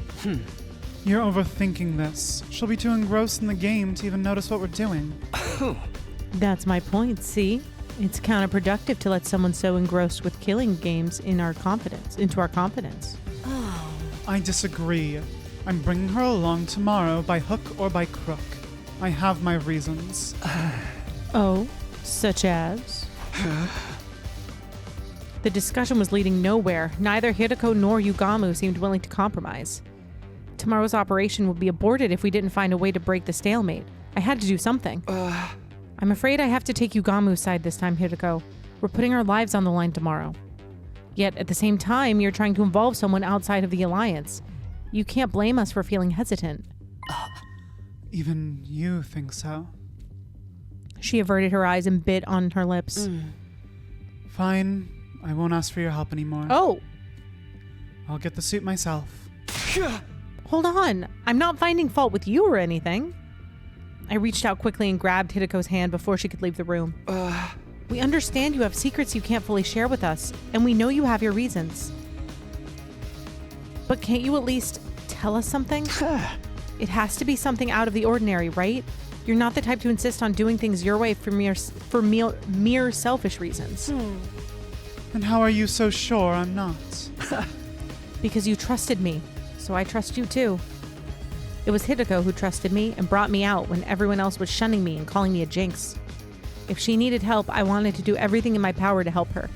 You're overthinking this. She'll be too engrossed in the game to even notice what we're doing. That's my point, see? It's counterproductive to let someone so engrossed with killing games into our confidence. I disagree. I'm bringing her along tomorrow by hook or by crook. I have my reasons. Oh, such as? The discussion was leading nowhere. Neither Hiruko nor Yugamu seemed willing to compromise. Tomorrow's operation would be aborted if we didn't find a way to break the stalemate. I had to do something. I'm afraid I have to take Yugamu's side this time, Hiruko. We're putting our lives on the line tomorrow. Yet, at the same time, you're trying to involve someone outside of the Alliance. You can't blame us for feeling hesitant. Even you think so? She averted her eyes and bit on her lips. Fine. I won't ask for your help anymore. Oh! I'll get the suit myself. Hold on. I'm not finding fault with you or anything. I reached out quickly and grabbed Hiruko's hand before she could leave the room. We understand you have secrets you can't fully share with us, and we know you have your reasons. But can't you at least tell us something? It has to be something out of the ordinary, right? You're not the type to insist on doing things your way for mere selfish reasons. And how are you so sure I'm not? Because you trusted me, so I trust you too. It was Hiruko who trusted me and brought me out when everyone else was shunning me and calling me a jinx. If she needed help, I wanted to do everything in my power to help her.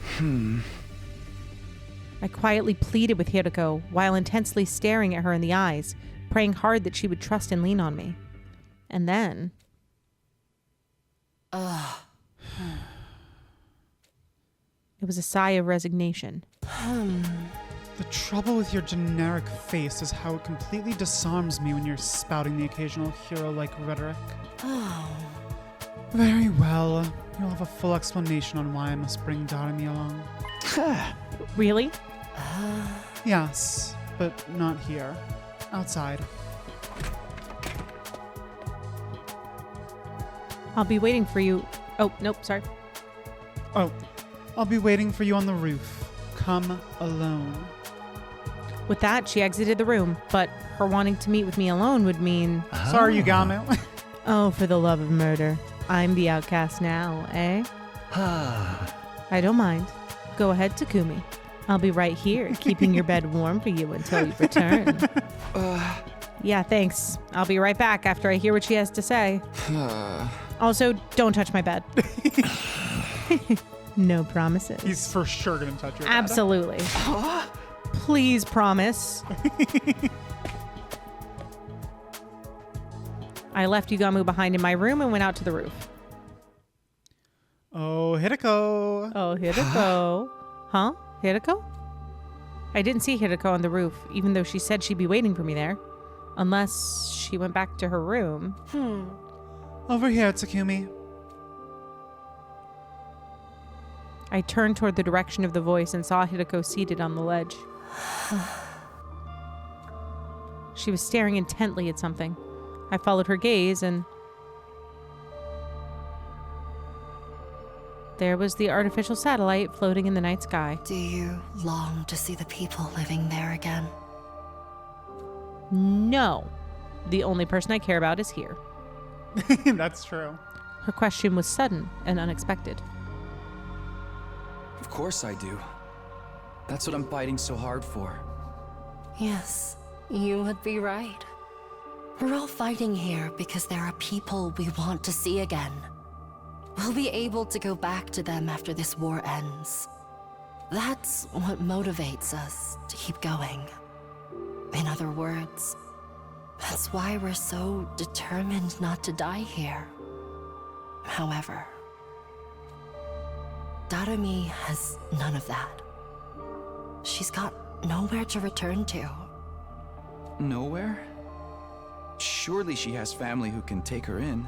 I quietly pleaded with Hiruko while intensely staring at her in the eyes, praying hard that she would trust and lean on me. And then... It was a sigh of resignation. The trouble with your generic face is how it completely disarms me when you're spouting the occasional hero-like rhetoric. Very well. You'll have a full explanation on why I must bring Darumi along. Really? Yes, but not here. Outside. I'll be waiting for you. Oh, nope, sorry. Oh, I'll be waiting for you on the roof. Come alone. With that, she exited the room, but her wanting to meet with me alone would mean... Sorry, Yugamu. Oh, for the love of murder. I'm the outcast now, eh? I don't mind. Go ahead, Takumi. I'll be right here, keeping your bed warm for you until you return. Yeah, thanks. I'll be right back after I hear what she has to say. Also, don't touch my bed. No promises. He's for sure going to touch your bed. Absolutely. Please promise. I left Yugamu behind in my room and went out to the roof. Oh, Hiruko. Oh, Hiruko. Huh? Hiruko? I didn't see Hiruko on the roof, even though she said she'd be waiting for me there. Unless she went back to her room. Over here, Takumi. I turned toward the direction of the voice and saw Hiruko seated on the ledge. She was staring intently at something. I followed her gaze and... there was the artificial satellite floating in the night sky. Do you long to see the people living there again? No. The only person I care about is here. That's true. Her question was sudden and unexpected. Of course I do. That's what I'm fighting so hard for. Yes, you would be right. We're all fighting here because there are people we want to see again. We'll be able to go back to them after this war ends. That's what motivates us to keep going. In other words, that's why we're so determined not to die here. However, Darumi has none of that. She's got nowhere to return to. Nowhere? Surely she has family who can take her in.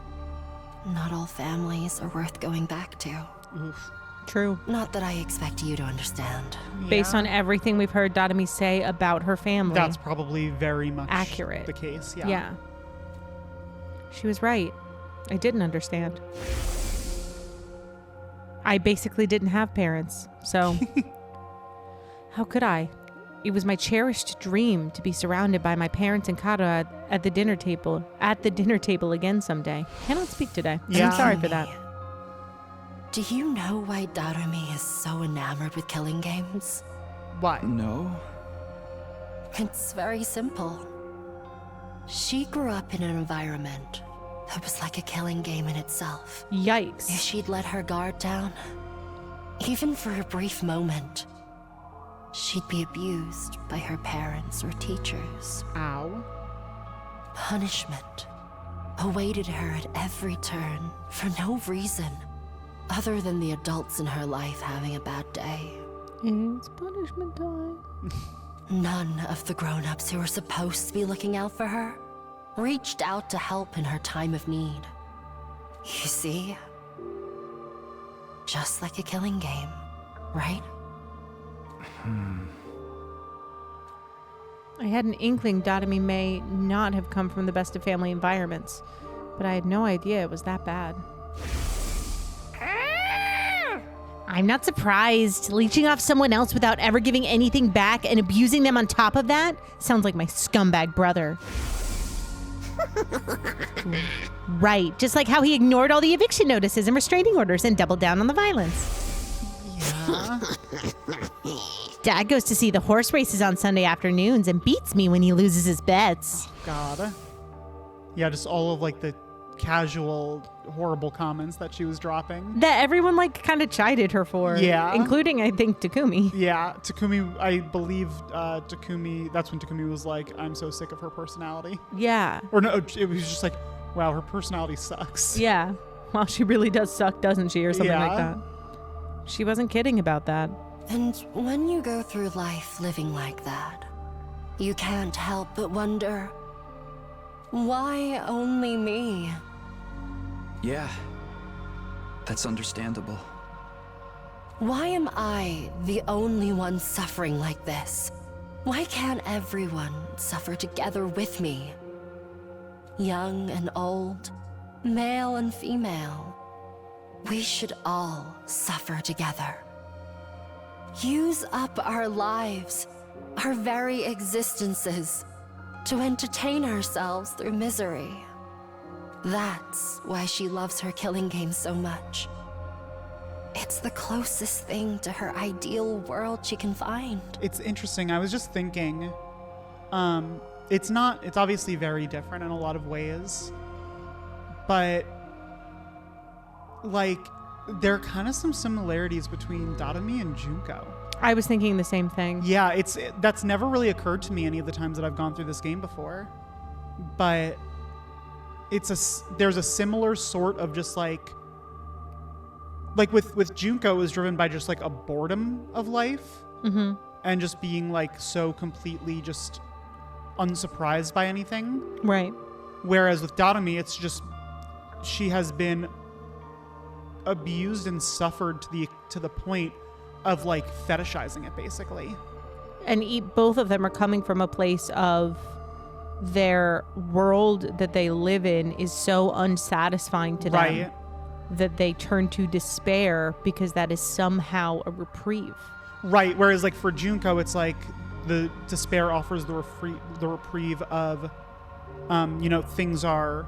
Not all families are worth going back to. Oof. True. Not that I expect you to understand. Based on everything we've heard Darumi say about her family. That's probably very much accurate. The case, yeah. Yeah. She was right. I didn't understand. I basically didn't have parents, so how could I? It was my cherished dream to be surrounded by my parents and Kara at the dinner table again someday. Cannot speak today. Yeah. I'm sorry for that. Do you know why Darumi is so enamored with killing games? Why? No. It's very simple. She grew up in an environment that was like a killing game in itself. Yikes. If she'd let her guard down, even for a brief moment, she'd be abused by her parents or teachers. Ow. Punishment awaited her at every turn for no reason other than the adults in her life having a bad day. It's punishment time. None of the grown-ups who were supposed to be looking out for her reached out to help in her time of need. You see? Just like a killing game, right? I had an inkling Darumi may not have come from the best of family environments, but I had no idea it was that bad. I'm not surprised. Leeching off someone else without ever giving anything back and abusing them on top of that sounds like my scumbag brother. Right. Just like how he ignored all the eviction notices and restraining orders and doubled down on the violence. Yeah. Dad goes to see the horse races on Sunday afternoons and beats me when he loses his bets. Oh, God. Yeah, just all of like the casual, horrible comments that she was dropping. That everyone like kind of chided her for. Yeah. Including, I think, Takumi. Yeah, Takumi, I believe Takumi, that's when Takumi was like, I'm so sick of her personality. Yeah. Or no, it was just like, wow, her personality sucks. Yeah. Well, she really does suck, doesn't she? Or something like that. She wasn't kidding about that. And when you go through life living like that, you can't help but wonder, why only me? Yeah, that's understandable. Why am I the only one suffering like this? Why can't everyone suffer together with me? Young and old, male and female, we should all suffer together. Use up our lives, our very existences, to entertain ourselves through misery. That's why she loves her killing game so much. It's the closest thing to her ideal world she can find. It's interesting. I was just thinking, it's obviously very different in a lot of ways, but like, there are kind of some similarities between Tatumi and Junko. I was thinking the same thing. Yeah, that's never really occurred to me any of the times that I've gone through this game before. But there's a similar sort of just like with Junko, it was driven by just like a boredom of life. Mm-hmm. And just being like so completely just unsurprised by anything. Right. Whereas with Tatumi, it's just, she has been abused and suffered to the point of like fetishizing it, basically. And both of them are coming from a place of their world that they live in is so unsatisfying to them that they turn to despair because that is somehow a reprieve. Right. Whereas like for Junko, it's like the despair offers the reprieve of, things are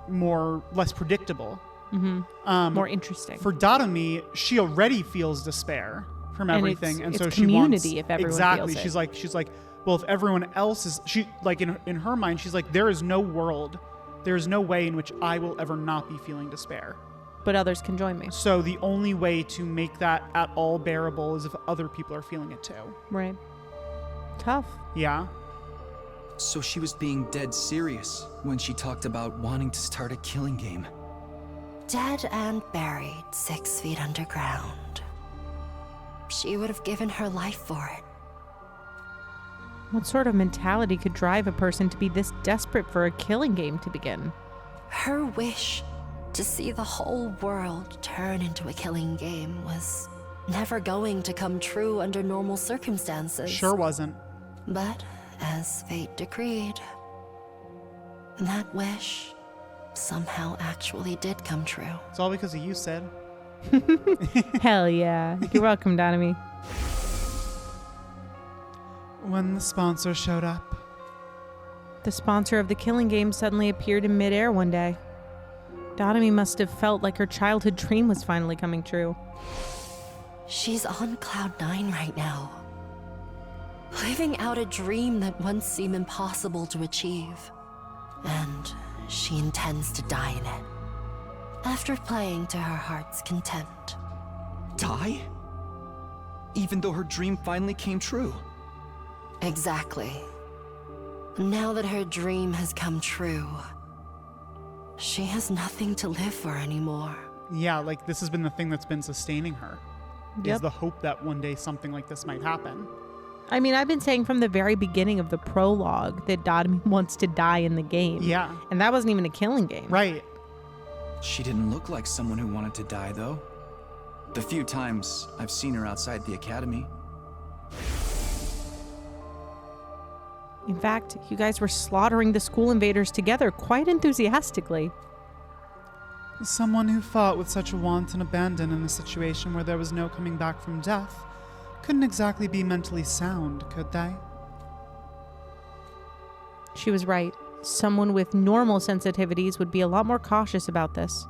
less predictable. Mm-hmm. More interesting. For Tatumi, she already feels despair from everything, and so it's she community. wants If everyone exactly. feels it. She's like, well, if everyone else is, she like in her mind, she's like, there is no world, there is no way in which I will ever not be feeling despair. But others can join me. So the only way to make that at all bearable is if other people are feeling it too. Right. Tough. Yeah. So she was being dead serious when she talked about wanting to start a killing game. Dead and buried 6 feet underground. She would have given her life for it. What sort of mentality could drive a person to be this desperate for a killing game to begin? Her wish to see the whole world turn into a killing game was never going to come true under normal circumstances. Sure wasn't. But as fate decreed, that wish somehow actually did come true. It's all because of you, Sid. Hell yeah. You're welcome, Tatumi. When the sponsor showed up. The sponsor of the killing game suddenly appeared in midair one day. Tatumi must have felt like her childhood dream was finally coming true. She's on cloud 9 right now. Living out a dream that once seemed impossible to achieve. And she intends to die in it. After playing to her heart's content. Die? Even though her dream finally came true? Exactly. Now that her dream has come true, she has nothing to live for anymore. Yeah, like this has been the thing that's been sustaining her. Yep. Is the hope that one day something like this might happen. I mean, I've been saying from the very beginning of the prologue that Tatumi wants to die in the game. Yeah. And that wasn't even a killing game. Right. She didn't look like someone who wanted to die, though. The few times I've seen her outside the academy. In fact, you guys were slaughtering the school invaders together quite enthusiastically. Someone who fought with such wanton abandon in a situation where there was no coming back from death couldn't exactly be mentally sound, could they? She was right. Someone with normal sensitivities would be a lot more cautious about this.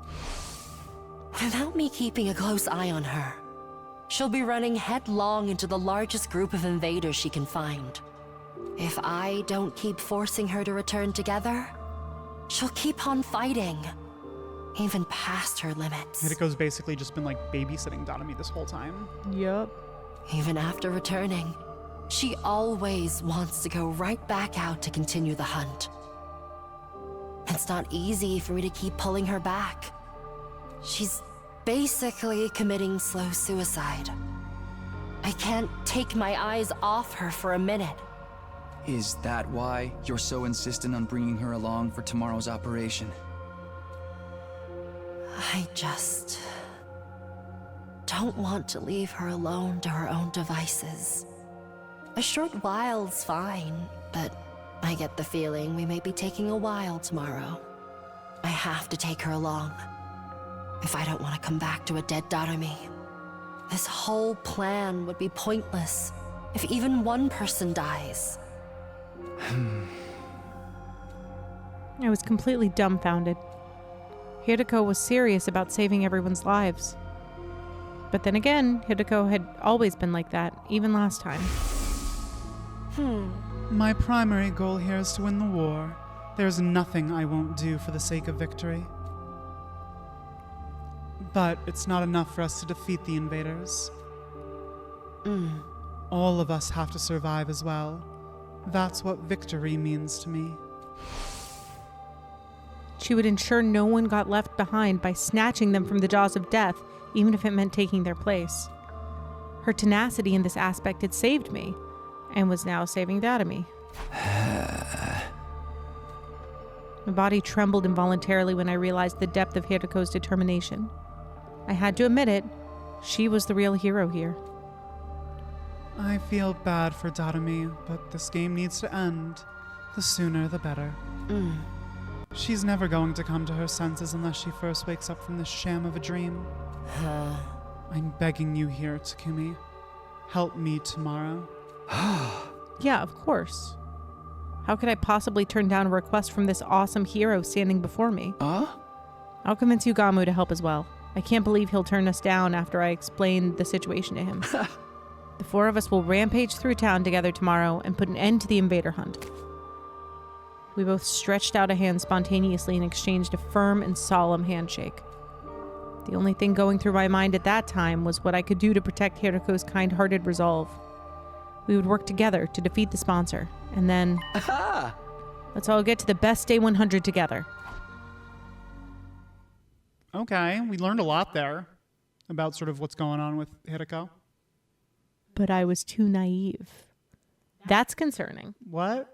Without me keeping a close eye on her, she'll be running headlong into the largest group of invaders she can find. If I don't keep forcing her to return together, she'll keep on fighting, even past her limits. Hiruko's basically just been like babysitting Datami this whole time. Yup. Even after returning, she always wants to go right back out to continue the hunt. It's not easy for me to keep pulling her back. She's basically committing slow suicide. I can't take my eyes off her for a minute. Is that why you're so insistent on bringing her along for tomorrow's operation? I just don't want to leave her alone to her own devices. A short while's fine, but I get the feeling we may be taking a while tomorrow. I have to take her along, if I don't want to come back to a dead Datami. This whole plan would be pointless if even one person dies. I was completely dumbfounded. Hiruko was serious about saving everyone's lives. But then again, Hiruko had always been like that, even last time. My primary goal here is to win the war. There's nothing I won't do for the sake of victory. But it's not enough for us to defeat the invaders. All of us have to survive as well. That's what victory means to me. She would ensure no one got left behind by snatching them from the jaws of death, even if it meant taking their place. Her tenacity in this aspect had saved me, and was now saving Datami. My body trembled involuntarily when I realized the depth of Hiruko's determination. I had to admit it, she was the real hero here. I feel bad for Datami, but this game needs to end. The sooner the better. She's never going to come to her senses unless she first wakes up from this sham of a dream. I'm begging you here, Takumi. Help me tomorrow. Yeah, of course. How could I possibly turn down a request from this awesome hero standing before me? I'll convince Yugamu to help as well. I can't believe he'll turn us down after I explain the situation to him. The four of us will rampage through town together tomorrow and put an end to the invader hunt. We both stretched out a hand spontaneously and exchanged a firm and solemn handshake. The only thing going through my mind at that time was what I could do to protect Hiruko's kind-hearted resolve. We would work together to defeat the sponsor, and then... let's all get to the best day 100 together. Okay, we learned a lot there about sort of what's going on with Hiruko. But I was too naive. That's concerning. What?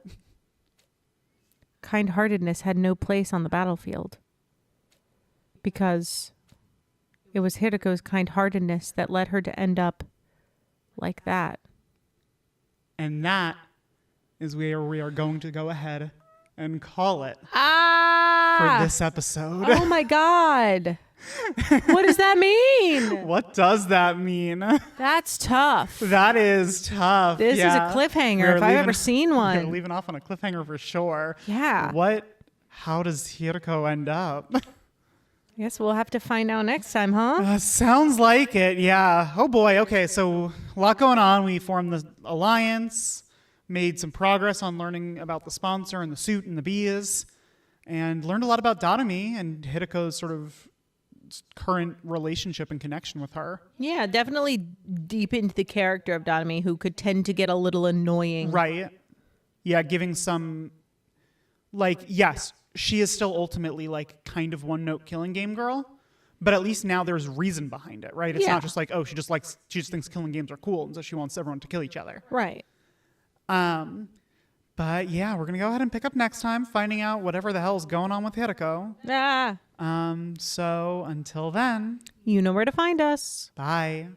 Kind-heartedness had no place on the battlefield. Because it was Hiruko's kind-heartedness that led her to end up like that. And that is where we are going to go ahead and call it for this episode. Oh my God. What does that mean? What does that mean? That's tough. That is tough. This is a cliffhanger if I've ever seen one. We're leaving off on a cliffhanger for sure. Yeah. How does Hiruko end up? I guess we'll have to find out next time, huh? Sounds like it, yeah. Oh boy, okay, so a lot going on. We formed the alliance, made some progress on learning about the sponsor and the suit and the bees, and learned a lot about Datami and Hiruko's sort of current relationship and connection with her. Yeah, definitely deep into the character of Datami, who could tend to get a little annoying. Right. Yeah, giving some, yes, she is still ultimately kind of one-note killing game girl, but at least now there's reason behind it, right? It's not just she just thinks killing games are cool, and so she wants everyone to kill each other. Right. But yeah, we're gonna go ahead and pick up next time, finding out whatever the hell's going on with Hiruko. Ah. So until then, you know where to find us. Bye.